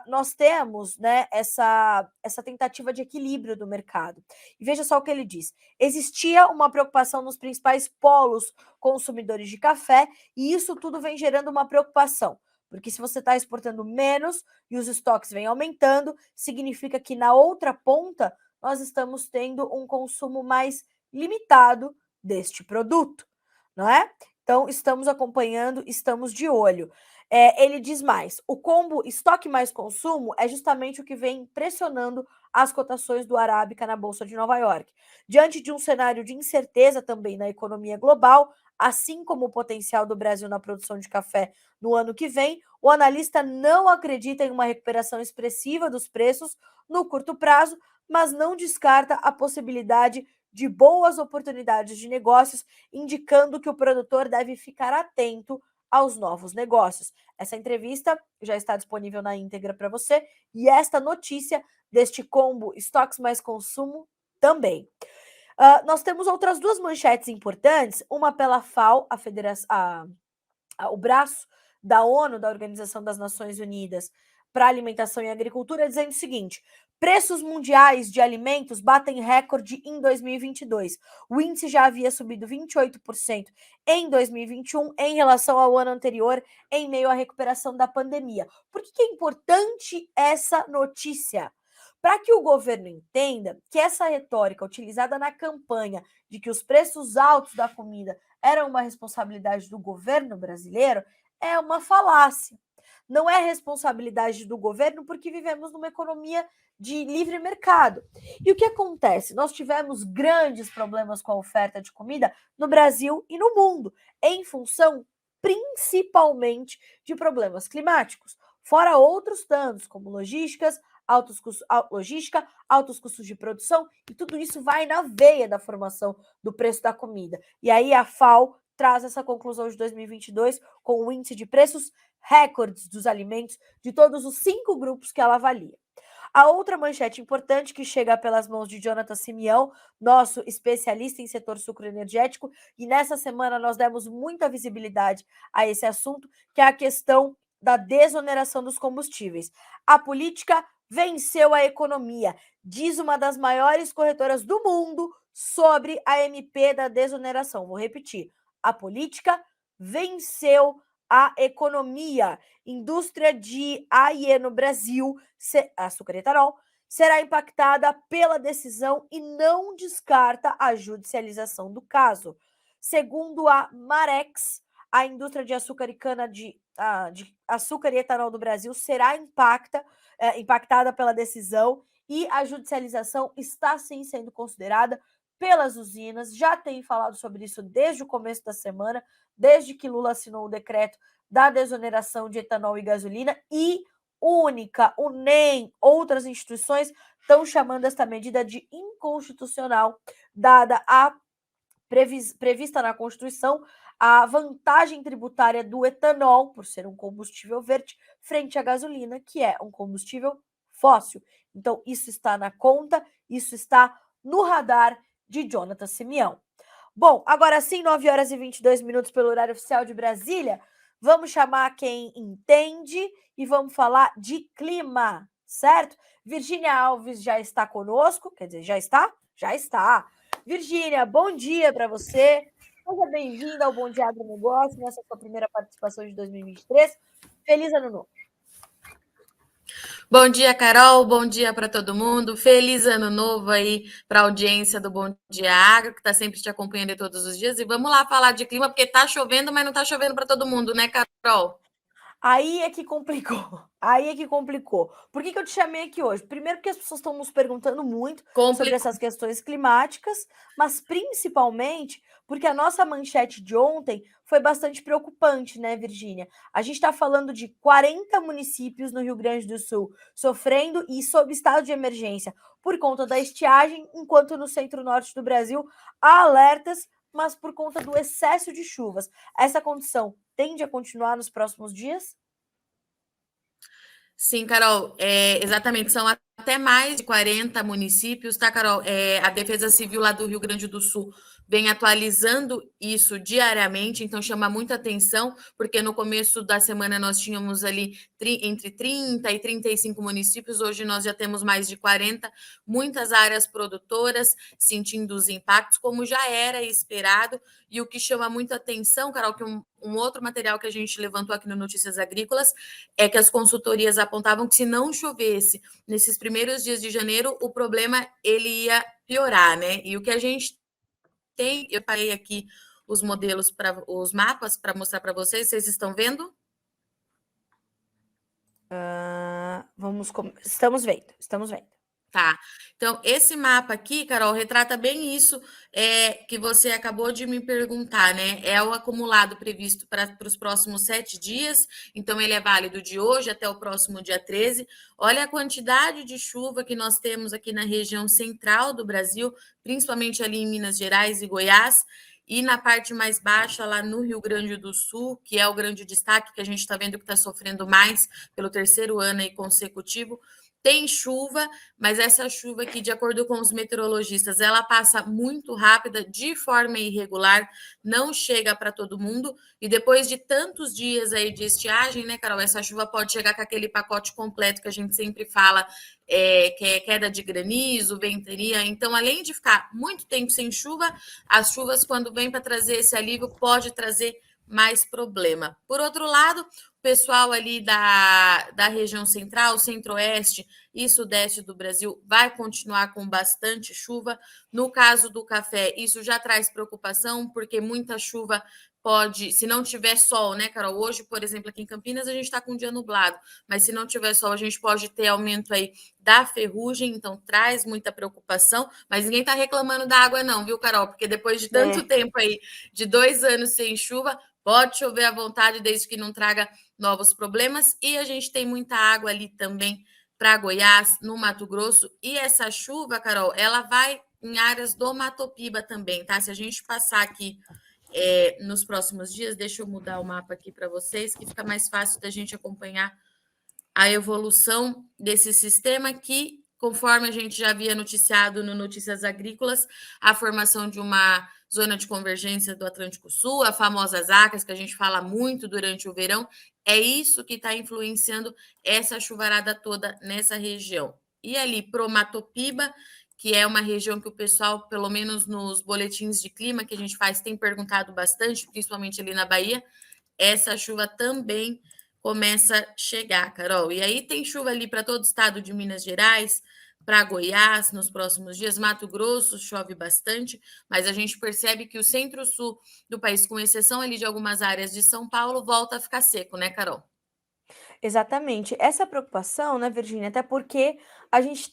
nós temos, né, essa tentativa de equilíbrio do mercado. E veja só o que ele diz: existia uma preocupação nos principais polos consumidores de café, e isso tudo vem gerando uma preocupação, porque se você está exportando menos e os estoques vêm aumentando, significa que na outra ponta nós estamos tendo um consumo mais limitado deste produto, não é? Então, estamos acompanhando, estamos de olho. Ele diz mais: o combo estoque mais consumo é justamente o que vem pressionando as cotações do Arábica na Bolsa de Nova York. Diante de um cenário de incerteza também na economia global, assim como o potencial do Brasil na produção de café no ano que vem, o analista não acredita em uma recuperação expressiva dos preços no curto prazo, mas não descarta a possibilidade de boas oportunidades de negócios, indicando que o produtor deve ficar atento aos novos negócios. Essa entrevista já está disponível na íntegra para você, e esta notícia deste combo estoques mais consumo também. Nós temos outras duas manchetes importantes, uma pela FAO, o braço da ONU, da Organização das Nações Unidas para a Alimentação e Agricultura, dizendo o seguinte: preços mundiais de alimentos batem recorde em 2022. O índice já havia subido 28% em 2021 em relação ao ano anterior, em meio à recuperação da pandemia. Por que é importante essa notícia? Para que o governo entenda que essa retórica utilizada na campanha de que os preços altos da comida eram uma responsabilidade do governo brasileiro é uma falácia. Não é responsabilidade do governo, porque vivemos numa economia de livre mercado. E o que acontece? Nós tivemos grandes problemas com a oferta de comida no Brasil e no mundo, em função principalmente de problemas climáticos, fora outros tantos, como logística, altos custos de produção, e tudo isso vai na veia da formação do preço da comida. E aí a FAO traz essa conclusão de 2022 com o índice de preços recordes dos alimentos de todos os 5 grupos que ela avalia. A outra manchete importante que chega pelas mãos de Jonathan Simeão, nosso especialista em setor sucroenergético, e nessa semana nós demos muita visibilidade a esse assunto, que é a questão da desoneração dos combustíveis. A política venceu a economia, diz uma das maiores corretoras do mundo sobre a MP da desoneração. Vou repetir: a política venceu a economia. Indústria de AIE no Brasil, açúcar e etanol, será impactada pela decisão e não descarta a judicialização do caso. Segundo a Marex, a indústria de açúcar e cana de açúcar e etanol do Brasil será impactada pela decisão e a judicialização está sim sendo considerada pelas usinas. Já tem falado sobre isso desde o começo da semana, desde que Lula assinou o decreto da desoneração de etanol e gasolina, e Única, o NEM, outras instituições estão chamando esta medida de inconstitucional, dada a prevista na Constituição a vantagem tributária do etanol, por ser um combustível verde, frente à gasolina, que é um combustível fóssil. Então, isso está na conta, isso está no radar de Jonathan Simeão. Bom, agora sim, 9 horas e 22 minutos pelo horário oficial de Brasília. Vamos chamar quem entende e vamos falar de clima, certo? Virgínia Alves já está conosco, quer dizer, já está? Já está. Virgínia, bom dia para você. Seja bem-vinda ao Bom Dia Agronegócio, nessa sua primeira participação de 2023. Feliz ano novo. Bom dia, Carol. Bom dia para todo mundo. Feliz ano novo aí para a audiência do Bom Dia Agro, que está sempre te acompanhando todos os dias. E vamos lá falar de clima, porque está chovendo, mas não está chovendo para todo mundo, né, Carol? Aí é que complicou. Aí é que complicou. Por que eu te chamei aqui hoje? Primeiro, porque as pessoas estão nos perguntando muito sobre essas questões climáticas, mas principalmente porque a nossa manchete de ontem foi bastante preocupante, né, Virgínia? A gente está falando de 40 municípios no Rio Grande do Sul sofrendo e sob estado de emergência por conta da estiagem, enquanto no centro-norte do Brasil há alertas, mas por conta do excesso de chuvas. Essa condição tende a continuar nos próximos dias? Sim, Carol, exatamente. São até mais de 40 municípios, tá, Carol? A Defesa Civil lá do Rio Grande do Sul vem atualizando isso diariamente, então chama muita atenção, porque no começo da semana nós tínhamos ali entre 30 e 35 municípios, hoje nós já temos mais de 40, muitas áreas produtoras sentindo os impactos, como já era esperado, e o que chama muita atenção, Carol, que um outro material que a gente levantou aqui no Notícias Agrícolas é que as consultorias apontavam que se não chovesse nesses primeiros dias de janeiro, o problema ele ia piorar, né? E o que a gente tem, eu parei aqui os modelos para os mapas para mostrar para vocês, vocês estão vendo? Estamos vendo, estamos vendo. Tá. Então, esse mapa aqui, Carol, retrata bem isso que você acabou de me perguntar, né? É o acumulado previsto para os próximos 7 dias, então ele é válido de hoje até o próximo dia 13. Olha a quantidade de chuva que nós temos aqui na região central do Brasil, principalmente ali em Minas Gerais e Goiás, e na parte mais baixa, lá no Rio Grande do Sul, que é o grande destaque que a gente está vendo que está sofrendo mais pelo terceiro ano aí consecutivo. Tem chuva, mas essa chuva aqui, de acordo com os meteorologistas, ela passa muito rápida, de forma irregular, não chega para todo mundo. E depois de tantos dias aí de estiagem, né, Carol? Essa chuva pode chegar com aquele pacote completo que a gente sempre fala, que é queda de granizo, ventania. Então, além de ficar muito tempo sem chuva, as chuvas, quando vêm para trazer esse alívio, pode trazer mais problema. Por outro lado, o pessoal ali da região central, centro-oeste e sudeste do Brasil vai continuar com bastante chuva. No caso do café, isso já traz preocupação, porque muita chuva pode, se não tiver sol, né, Carol? Hoje, por exemplo, aqui em Campinas, a gente está com um dia nublado, mas se não tiver sol, a gente pode ter aumento aí da ferrugem, então traz muita preocupação, mas ninguém está reclamando da água, não, viu, Carol? Porque depois de tanto tempo aí, de 2 anos sem chuva, pode chover à vontade, desde que não traga novos problemas. E a gente tem muita água ali também para Goiás, no Mato Grosso. E essa chuva, Carol, ela vai em áreas do Mato Piba também, tá? Se a gente passar aqui nos próximos dias, deixa eu mudar o mapa aqui para vocês, que fica mais fácil da gente acompanhar a evolução desse sistema que, conforme a gente já havia noticiado no Notícias Agrícolas, a formação de uma zona de convergência do Atlântico Sul, a famosa ZACAS, que a gente fala muito durante o verão, é isso que está influenciando essa chuvarada toda nessa região. E ali, Promatopiba, que é uma região que o pessoal, pelo menos nos boletins de clima que a gente faz, tem perguntado bastante, principalmente ali na Bahia, essa chuva também começa a chegar, Carol. E aí tem chuva ali para todo o estado de Minas Gerais, para Goiás nos próximos dias. Mato Grosso chove bastante, mas a gente percebe que o centro-sul do país, com exceção ali de algumas áreas de São Paulo, volta a ficar seco, né, Carol? Exatamente. Essa preocupação, né, Virgínia, até porque a gente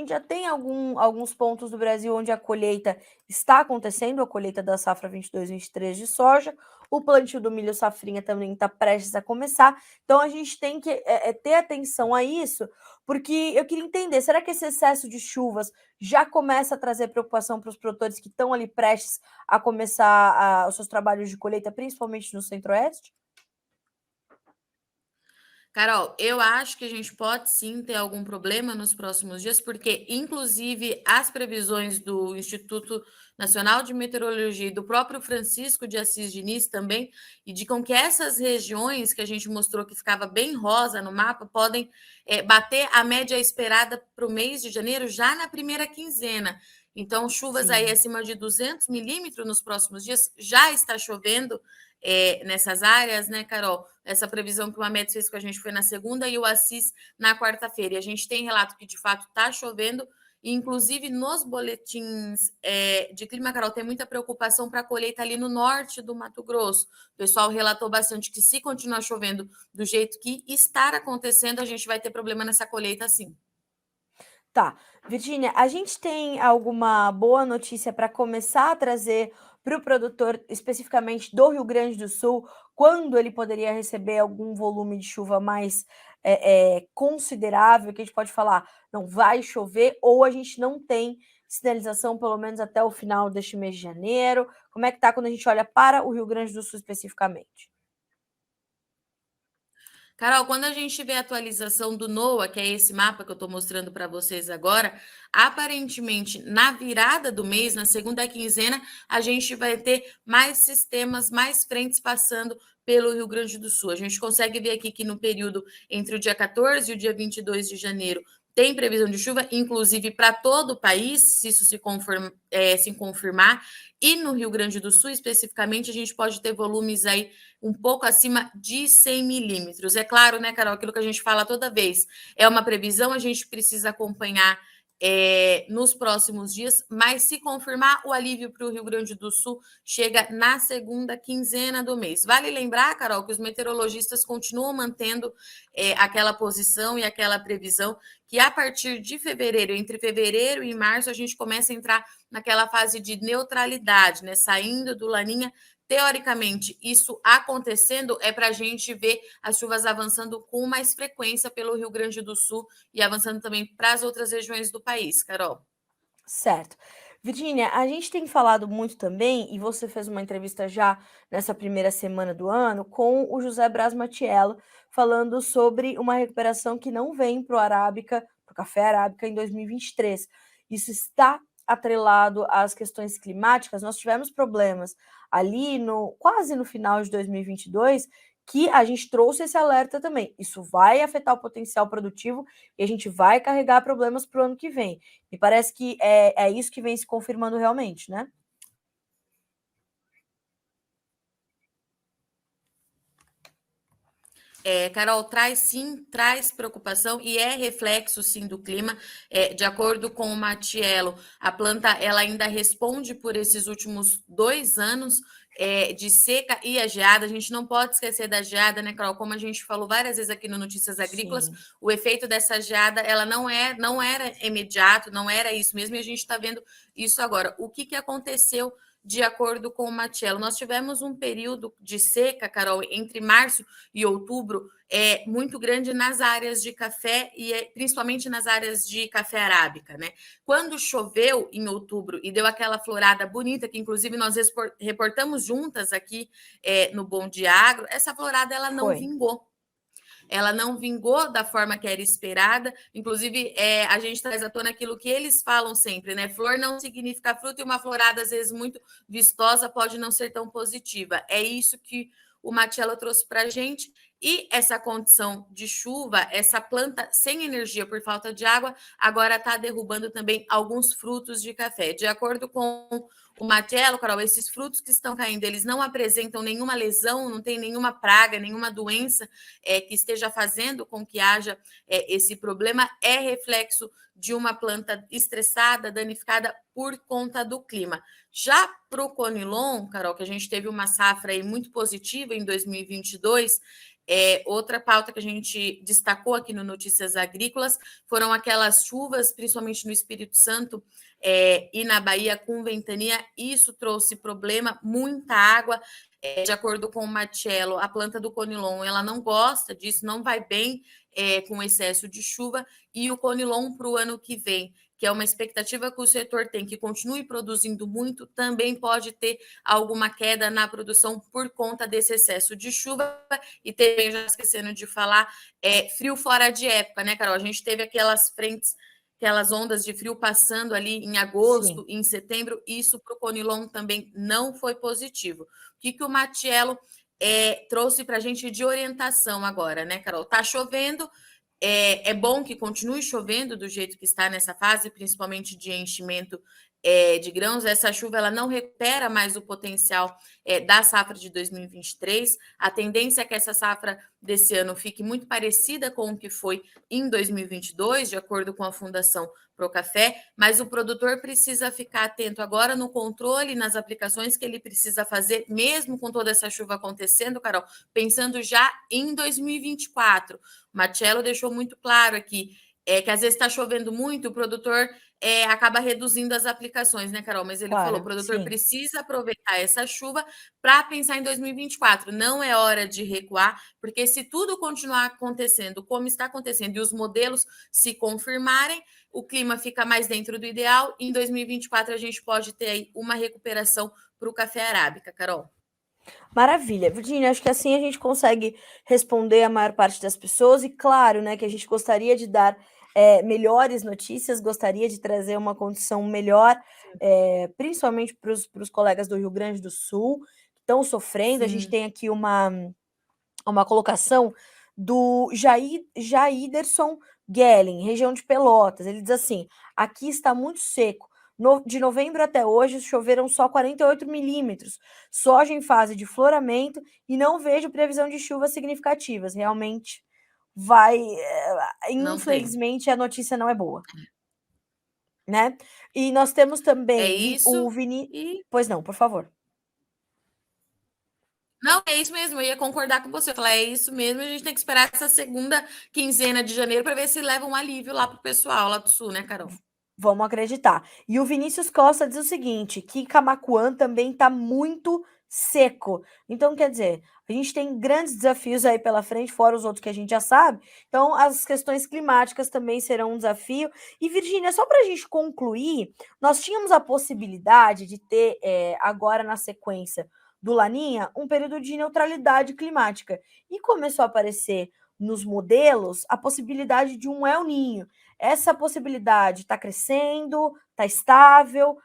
já tem alguns pontos do Brasil onde a colheita está acontecendo, a colheita da safra 22/23 de soja, o plantio do milho safrinha também está prestes a começar, então a gente tem que ter atenção a isso, porque eu queria entender, será que esse excesso de chuvas já começa a trazer preocupação para os produtores que estão ali prestes a começar os seus trabalhos de colheita, principalmente no Centro-Oeste? Carol, eu acho que a gente pode sim ter algum problema nos próximos dias, porque, inclusive, as previsões do Instituto Nacional de Meteorologia e do próprio Francisco de Assis Diniz também indicam que essas regiões que a gente mostrou que ficava bem rosa no mapa podem bater a média esperada para o mês de janeiro já na primeira quinzena. Então, chuvas aí Sim. acima de 200 milímetros nos próximos dias, já está chovendo nessas áreas, né, Carol? Essa previsão que o Amet fez com a gente foi na segunda e o Assis na quarta-feira. E a gente tem relato que de fato está chovendo, e inclusive nos boletins de clima, Carol, tem muita preocupação para a colheita ali no norte do Mato Grosso. O pessoal relatou bastante que se continuar chovendo do jeito que está acontecendo, a gente vai ter problema nessa colheita sim. Tá. Virgínia, a gente tem alguma boa notícia para começar a trazer para o produtor, especificamente do Rio Grande do Sul, quando ele poderia receber algum volume de chuva mais considerável, que a gente pode falar, não vai chover, ou a gente não tem sinalização, pelo menos até o final deste mês de janeiro? Como é que tá quando a gente olha para o Rio Grande do Sul especificamente? Carol, quando a gente vê a atualização do NOAA, que é esse mapa que eu estou mostrando para vocês agora, aparentemente na virada do mês, na segunda quinzena, a gente vai ter mais sistemas, mais frentes passando pelo Rio Grande do Sul. A gente consegue ver aqui que no período entre o dia 14 e o dia 22 de janeiro tem previsão de chuva, inclusive para todo o país, se isso se confirmar. E no Rio Grande do Sul, especificamente, a gente pode ter volumes aí um pouco acima de 100 milímetros. É claro, né, Carol, aquilo que a gente fala toda vez, é uma previsão, a gente precisa acompanhar nos próximos dias, mas se confirmar, o alívio para o Rio Grande do Sul chega na segunda quinzena do mês. Vale lembrar, Carol, que os meteorologistas continuam mantendo aquela posição e aquela previsão que a partir de fevereiro, entre fevereiro e março, a gente começa a entrar naquela fase de neutralidade, né? Saindo do Laninha. Teoricamente, isso acontecendo é para a gente ver as chuvas avançando com mais frequência pelo Rio Grande do Sul e avançando também para as outras regiões do país, Carol. Certo. Virgínia, a gente tem falado muito também, e você fez uma entrevista já nessa primeira semana do ano, com o José Braz Matiello, falando sobre uma recuperação que não vem para o Arábica, para o café Arábica em 2023. Isso está atrelado às questões climáticas. Nós tivemos problemas ali no quase no final de 2022, que a gente trouxe esse alerta também. Isso vai afetar o potencial produtivo e a gente vai carregar problemas para o ano que vem. Me parece que é isso que vem se confirmando realmente, né? Carol, traz sim, traz preocupação e é reflexo sim do clima. De acordo com o Matiello, a planta ela ainda responde por esses últimos 2 anos de seca e a geada. A gente não pode esquecer da geada, né, Carol? Como a gente falou várias vezes aqui no Notícias Agrícolas, Sim. o efeito dessa geada ela não era imediato, não era isso mesmo, e a gente está vendo isso agora. O que aconteceu? De acordo com o Matiello, nós tivemos um período de seca, Carol, entre março e outubro muito grande nas áreas de café e principalmente nas áreas de café arábica, né? Quando choveu em outubro e deu aquela florada bonita, que inclusive nós reportamos juntas aqui no Bom Dia Agro, essa florada ela não Foi. vingou. ela não vingou da forma que era esperada. Inclusive, a gente traz à tona aquilo que eles falam sempre, né? Flor não significa fruto e uma florada, às vezes, muito vistosa pode não ser tão positiva. É isso que o Marcelo trouxe para a gente. E essa condição de chuva, essa planta sem energia por falta de água, agora está derrubando também alguns frutos de café. De acordo com o Marcelo, Carol, esses frutos que estão caindo, eles não apresentam nenhuma lesão, não tem nenhuma praga, nenhuma doença que esteja fazendo com que haja esse problema, é reflexo de uma planta estressada, danificada por conta do clima. Já para o Conilon, Carol, que a gente teve uma safra aí muito positiva em 2022, outra pauta que a gente destacou aqui no Notícias Agrícolas foram aquelas chuvas, principalmente no Espírito Santo e na Bahia, com ventania. Isso trouxe problema, muita água. De acordo com o Marcelo, a planta do Conilon ela não gosta disso, não vai bem com excesso de chuva. E o Conilon para o ano que vem, que é uma expectativa que o setor tem, que continue produzindo muito, também pode ter alguma queda na produção por conta desse excesso de chuva. E também, já esquecendo de falar, frio fora de época, né, Carol? A gente teve aquelas frentes, aquelas ondas de frio passando ali em agosto, Sim. em setembro, isso para o Conilon também não foi positivo. O que o Marcelo trouxe para a gente de orientação agora, né, Carol? Tá chovendo, é bom que continue chovendo do jeito que está nessa fase, principalmente de enchimento de grãos. Essa chuva ela não recupera mais o potencial da safra de 2023. A tendência é que essa safra desse ano fique muito parecida com o que foi em 2022, de acordo com a Fundação Procafé, mas o produtor precisa ficar atento agora no controle, nas aplicações que ele precisa fazer, mesmo com toda essa chuva acontecendo, Carol, pensando já em 2024. O Marcelo deixou muito claro aqui que às vezes está chovendo muito, o produtor acaba reduzindo as aplicações, né, Carol? Mas ele falou, o Claro, produtor sim. precisa aproveitar essa chuva para pensar em 2024. Não é hora de recuar, porque se tudo continuar acontecendo como está acontecendo e os modelos se confirmarem, o clima fica mais dentro do ideal. E em 2024 a gente pode ter aí uma recuperação para o café arábica, Carol. Maravilha. Virginia, acho que assim a gente consegue responder a maior parte das pessoas e claro, né, que a gente gostaria de dar melhores notícias, gostaria de trazer uma condição melhor, principalmente para os colegas do Rio Grande do Sul, que estão sofrendo. A gente tem aqui uma colocação do Jaiderson Gelling, região de Pelotas. Ele diz assim: aqui está muito seco. De novembro até hoje, choveram só 48 milímetros. Soja em fase de floramento e não vejo previsão de chuvas significativas. Realmente vai. Não tem. Infelizmente, a notícia não é boa. Né? E nós temos É também o isso. Vini. E Pois não, por favor. não, é isso mesmo, eu ia concordar com você. Falar, é isso mesmo, a gente tem que esperar essa segunda quinzena de janeiro para ver se leva um alívio lá para o pessoal lá do sul, né, Carol? Vamos acreditar. E o Vinícius Costa diz o seguinte, que Camaquã também está muito seco. Então, quer dizer, a gente tem grandes desafios aí pela frente, fora os outros que a gente já sabe. Então, as questões climáticas também serão um desafio. E, Virgínia, só para a gente concluir, nós tínhamos a possibilidade de ter, agora na sequência do Laninha, um período de neutralidade climática. E começou a aparecer nos modelos a possibilidade de um El Ninho. Essa possibilidade está crescendo, está estável?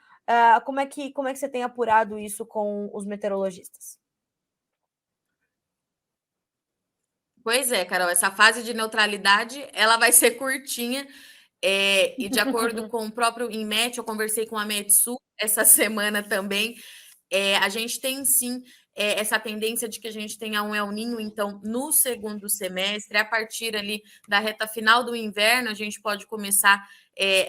Como é que você tem apurado isso com os meteorologistas? Pois é, Carol, essa fase de neutralidade ela vai ser curtinha. E de acordo com o próprio INMET, eu conversei com a Metsul essa semana também. A gente tem sim essa tendência de que a gente tenha um El Ninho, então, no segundo semestre, a partir ali da reta final do inverno, a gente pode começar,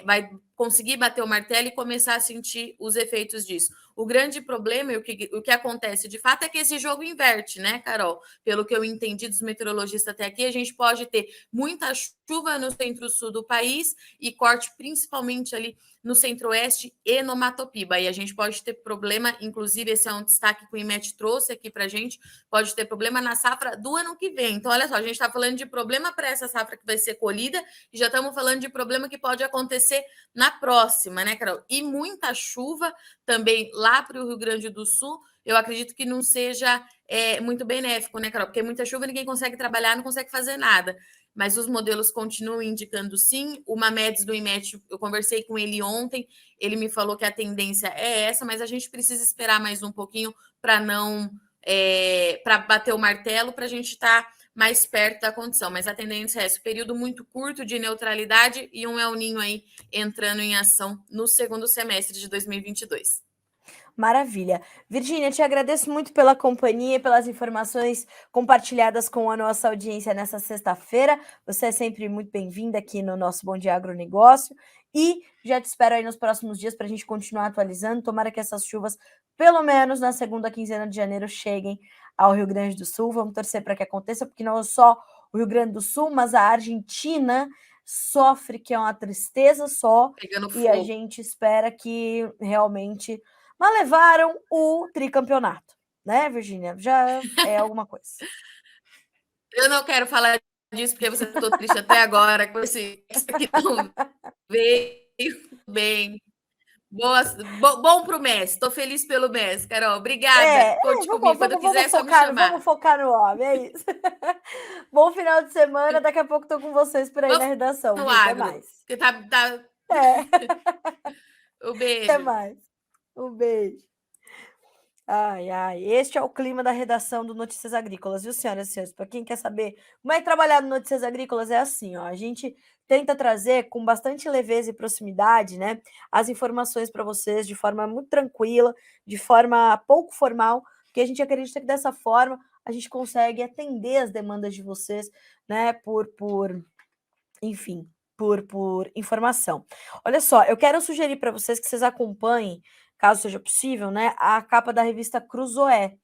vai conseguir bater o martelo e começar a sentir os efeitos disso. O grande problema e o que acontece de fato é que esse jogo inverte, né, Carol? Pelo que eu entendi dos meteorologistas até aqui, a gente pode ter muita chuva no centro-sul do país e corte principalmente ali no centro-oeste e no Mato Piba. E a gente pode ter problema, inclusive esse é um destaque que o IMET trouxe aqui para a gente, pode ter problema na safra do ano que vem. Então, olha só, a gente está falando de problema para essa safra que vai ser colhida e já estamos falando de problema que pode acontecer na na próxima, né, Carol? E muita chuva também lá para o Rio Grande do Sul, eu acredito que não seja muito benéfico, né, Carol? Porque muita chuva, ninguém consegue trabalhar, não consegue fazer nada. Mas os modelos continuam indicando sim. O Mamedes do IMET, eu conversei com ele ontem, ele me falou que a tendência é essa, mas a gente precisa esperar mais um pouquinho para não para bater o martelo, para a gente estar mais perto da condição. Mas a tendência é esse, período muito curto de neutralidade e um El Ninho aí entrando em ação no segundo semestre de 2022. Maravilha. Virgínia, te agradeço muito pela companhia e pelas informações compartilhadas com a nossa audiência nessa sexta-feira. Você é sempre muito bem-vinda aqui no nosso Bom Dia Agronegócio e já te espero aí nos próximos dias para a gente continuar atualizando. Tomara que essas chuvas, pelo menos na segunda quinzena de janeiro, cheguem ao Rio Grande do Sul. Vamos torcer para que aconteça, porque não é só o Rio Grande do Sul, mas a Argentina sofre, que é uma tristeza só, e a gente espera que realmente... Mas levaram o tricampeonato, né, Virgínia? Já é alguma coisa. Eu não quero falar disso porque você estou triste até agora com esse que não veio bem. Bom pro Messi. Estou feliz pelo Messi, Carol. Obrigada. Conte comigo. Quando quiser, é só me chamar. Vamos focar no homem, é isso. Bom final de semana. Daqui a pouco estou com vocês por aí na redação. No viu? agro. Até mais. Porque tá... O beijo. Até mais. Um beijo. Ai, ai, este é o clima da redação do Notícias Agrícolas, viu, senhoras e senhores? Para quem quer saber como é trabalhar no Notícias Agrícolas, é assim, ó, a gente tenta trazer com bastante leveza e proximidade, né, as informações para vocês de forma muito tranquila, de forma pouco formal, porque a gente acredita que dessa forma a gente consegue atender as demandas de vocês, né, enfim, por informação. Olha só, eu quero sugerir para vocês que vocês acompanhem, caso seja possível, né, a capa da revista Cruzoé.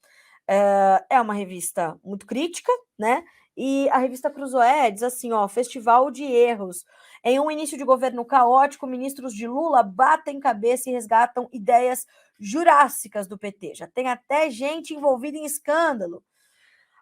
É uma revista muito crítica, né? E a revista Cruzoé diz assim, ó, festival de erros. Em um início de governo caótico, ministros de Lula batem cabeça e resgatam ideias jurássicas do PT. Já tem até gente envolvida em escândalo.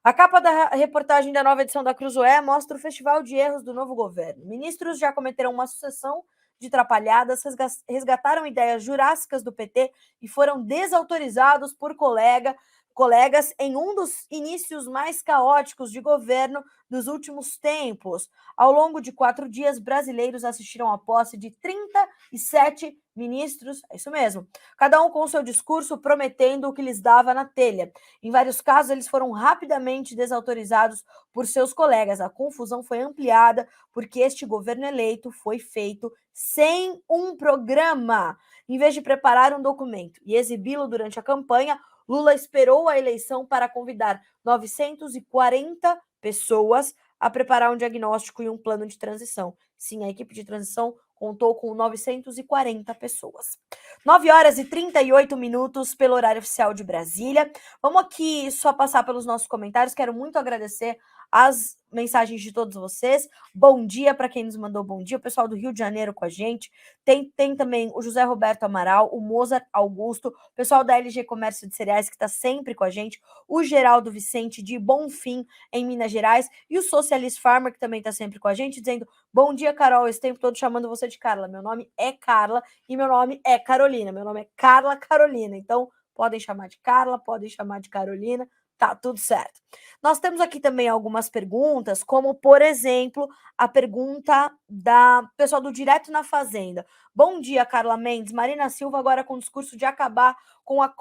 A capa da reportagem da nova edição da Cruzoé mostra o festival de erros do novo governo. Ministros já cometeram uma sucessão de trapalhadas, resgataram ideias jurássicas do PT e foram desautorizados por colegas em um dos inícios mais caóticos de governo dos últimos tempos. Ao longo de 4 dias, brasileiros assistiram à posse de 37 ministros, é isso mesmo, cada um com seu discurso prometendo o que lhes dava na telha. Em vários casos, eles foram rapidamente desautorizados por seus colegas. A confusão foi ampliada porque este governo eleito foi feito sem um programa. Em vez de preparar um documento e exibi-lo durante a campanha, Lula esperou a eleição para convidar 940 pessoas a preparar um diagnóstico e um plano de transição. Sim, a equipe de transição contou com 940 pessoas. 9h38 pelo horário oficial de Brasília. Vamos aqui só passar pelos nossos comentários. Quero muito agradecer as mensagens de todos vocês. Bom dia para quem nos mandou bom dia. O pessoal do Rio de Janeiro com a gente. Tem também o José Roberto Amaral, o Mozart Augusto, o pessoal da LG Comércio de Cereais que está sempre com a gente, o Geraldo Vicente de Bonfim, em Minas Gerais, e o Socialist Farmer, que também está sempre com a gente, dizendo: bom dia, Carol, esse tempo todo chamando você de Carla. Meu nome é Carla e meu nome é Carolina. Meu nome é Carla Carolina. Então, podem chamar de Carla, podem chamar de Carolina, tá tudo certo. Nós temos aqui também algumas perguntas, como, por exemplo, a pergunta da pessoal do Direto na Fazenda. Bom dia, Carla Mendes. Marina Silva agora com o discurso de acabar com a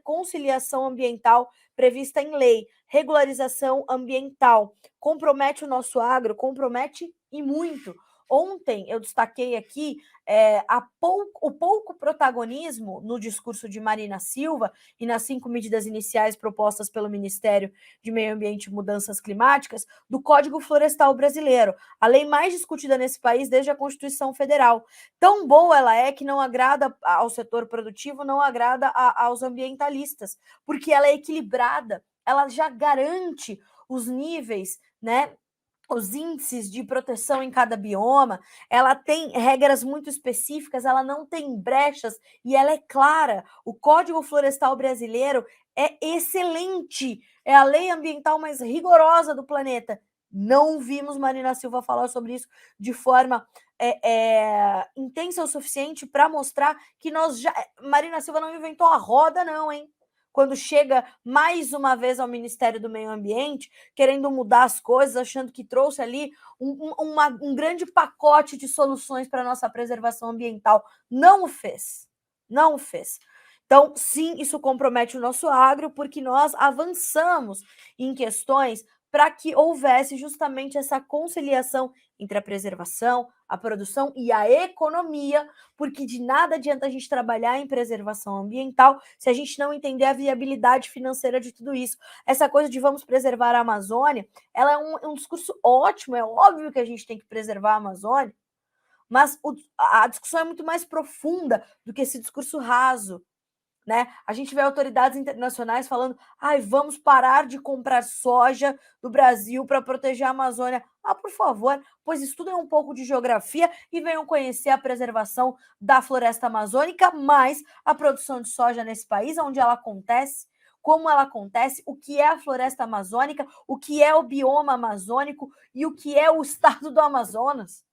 conciliação ambiental prevista em lei. Regularização ambiental. Compromete o nosso agro? Compromete e muito. Ontem eu destaquei aqui o pouco protagonismo no discurso de Marina Silva e nas 5 medidas iniciais propostas pelo Ministério de Meio Ambiente e Mudanças Climáticas do Código Florestal Brasileiro, a lei mais discutida nesse país desde a Constituição Federal. Tão boa ela é que não agrada ao setor produtivo, não agrada aos ambientalistas, porque ela é equilibrada, ela já garante os níveis, né, os índices de proteção em cada bioma, ela tem regras muito específicas, ela não tem brechas e ela é clara. O Código Florestal Brasileiro é excelente, é a lei ambiental mais rigorosa do planeta Não vimos Marina Silva falar sobre isso de forma intensa o suficiente para mostrar que nós já... Marina Silva não inventou a roda, não, hein? Quando chega mais uma vez ao Ministério do Meio Ambiente, querendo mudar as coisas, achando que trouxe ali um grande pacote de soluções para a nossa preservação ambiental. Não o fez. Não o fez. Então, sim, isso compromete o nosso agro, porque nós avançamos em questões para que houvesse justamente essa conciliação entre a preservação, a produção e a economia, porque de nada adianta a gente trabalhar em preservação ambiental se a gente não entender a viabilidade financeira de tudo isso. Essa coisa de vamos preservar a Amazônia, ela é um discurso ótimo, é óbvio que a gente tem que preservar a Amazônia, mas a discussão é muito mais profunda do que esse discurso raso. Né? A gente vê autoridades internacionais falando: vamos parar de comprar soja do Brasil para proteger a Amazônia. Por favor, pois estudem um pouco de geografia e venham conhecer a preservação da floresta amazônica, mais a produção de soja nesse país, onde ela acontece, como ela acontece, o que é a floresta amazônica, o que é o bioma amazônico e o que é o estado do Amazonas.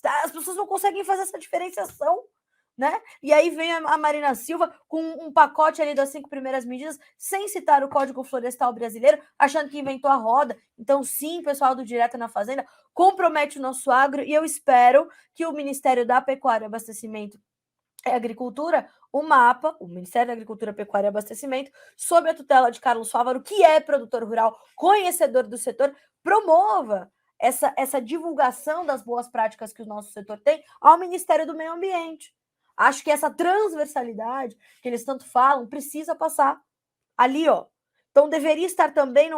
As pessoas não conseguem fazer essa diferenciação. Né? E aí vem a Marina Silva com um pacote ali das 5 primeiras medidas, sem citar o Código Florestal Brasileiro, achando que inventou a roda. Então, sim, pessoal do Direto na Fazenda, compromete o nosso agro e eu espero que o Ministério da Pecuária, Abastecimento e Agricultura, o MAPA, o Ministério da Agricultura, Pecuária e Abastecimento, sob a tutela de Carlos Fávaro, que é produtor rural, conhecedor do setor, promova essa divulgação das boas práticas que o nosso setor tem ao Ministério do Meio Ambiente. Acho que essa transversalidade que eles tanto falam precisa passar ali, ó. Então, deveria estar também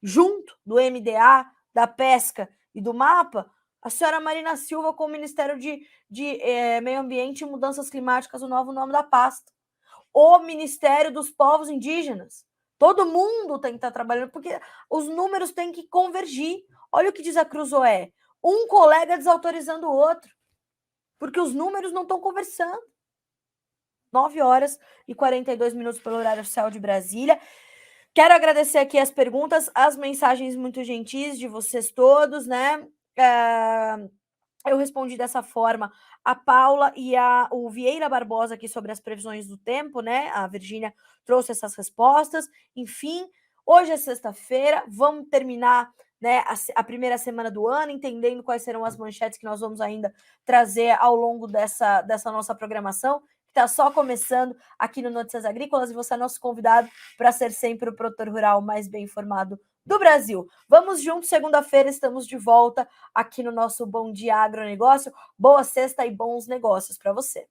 junto do MDA, da Pesca e do MAPA, a senhora Marina Silva com o Ministério de Meio Ambiente e Mudanças Climáticas, o novo nome da pasta. O Ministério dos Povos Indígenas. Todo mundo tem que estar trabalhando, porque os números têm que convergir. Olha o que diz a Cruzoé. Um colega desautorizando o outro. Porque os números não estão conversando. 9h42 pelo horário oficial de Brasília. Quero agradecer aqui as perguntas, as mensagens muito gentis de vocês todos, né? Eu respondi dessa forma a Paula e o Vieira Barbosa aqui sobre as previsões do tempo, né? A Virgínia trouxe essas respostas. Enfim, hoje é sexta-feira, vamos terminar, né, a primeira semana do ano, entendendo quais serão as manchetes que nós vamos ainda trazer ao longo dessa nossa programação, que está só começando aqui no Notícias Agrícolas, e você é nosso convidado para ser sempre o produtor rural mais bem informado do Brasil. Vamos juntos, segunda-feira estamos de volta aqui no nosso Bom Dia Agronegócio. Boa sexta e bons negócios para você.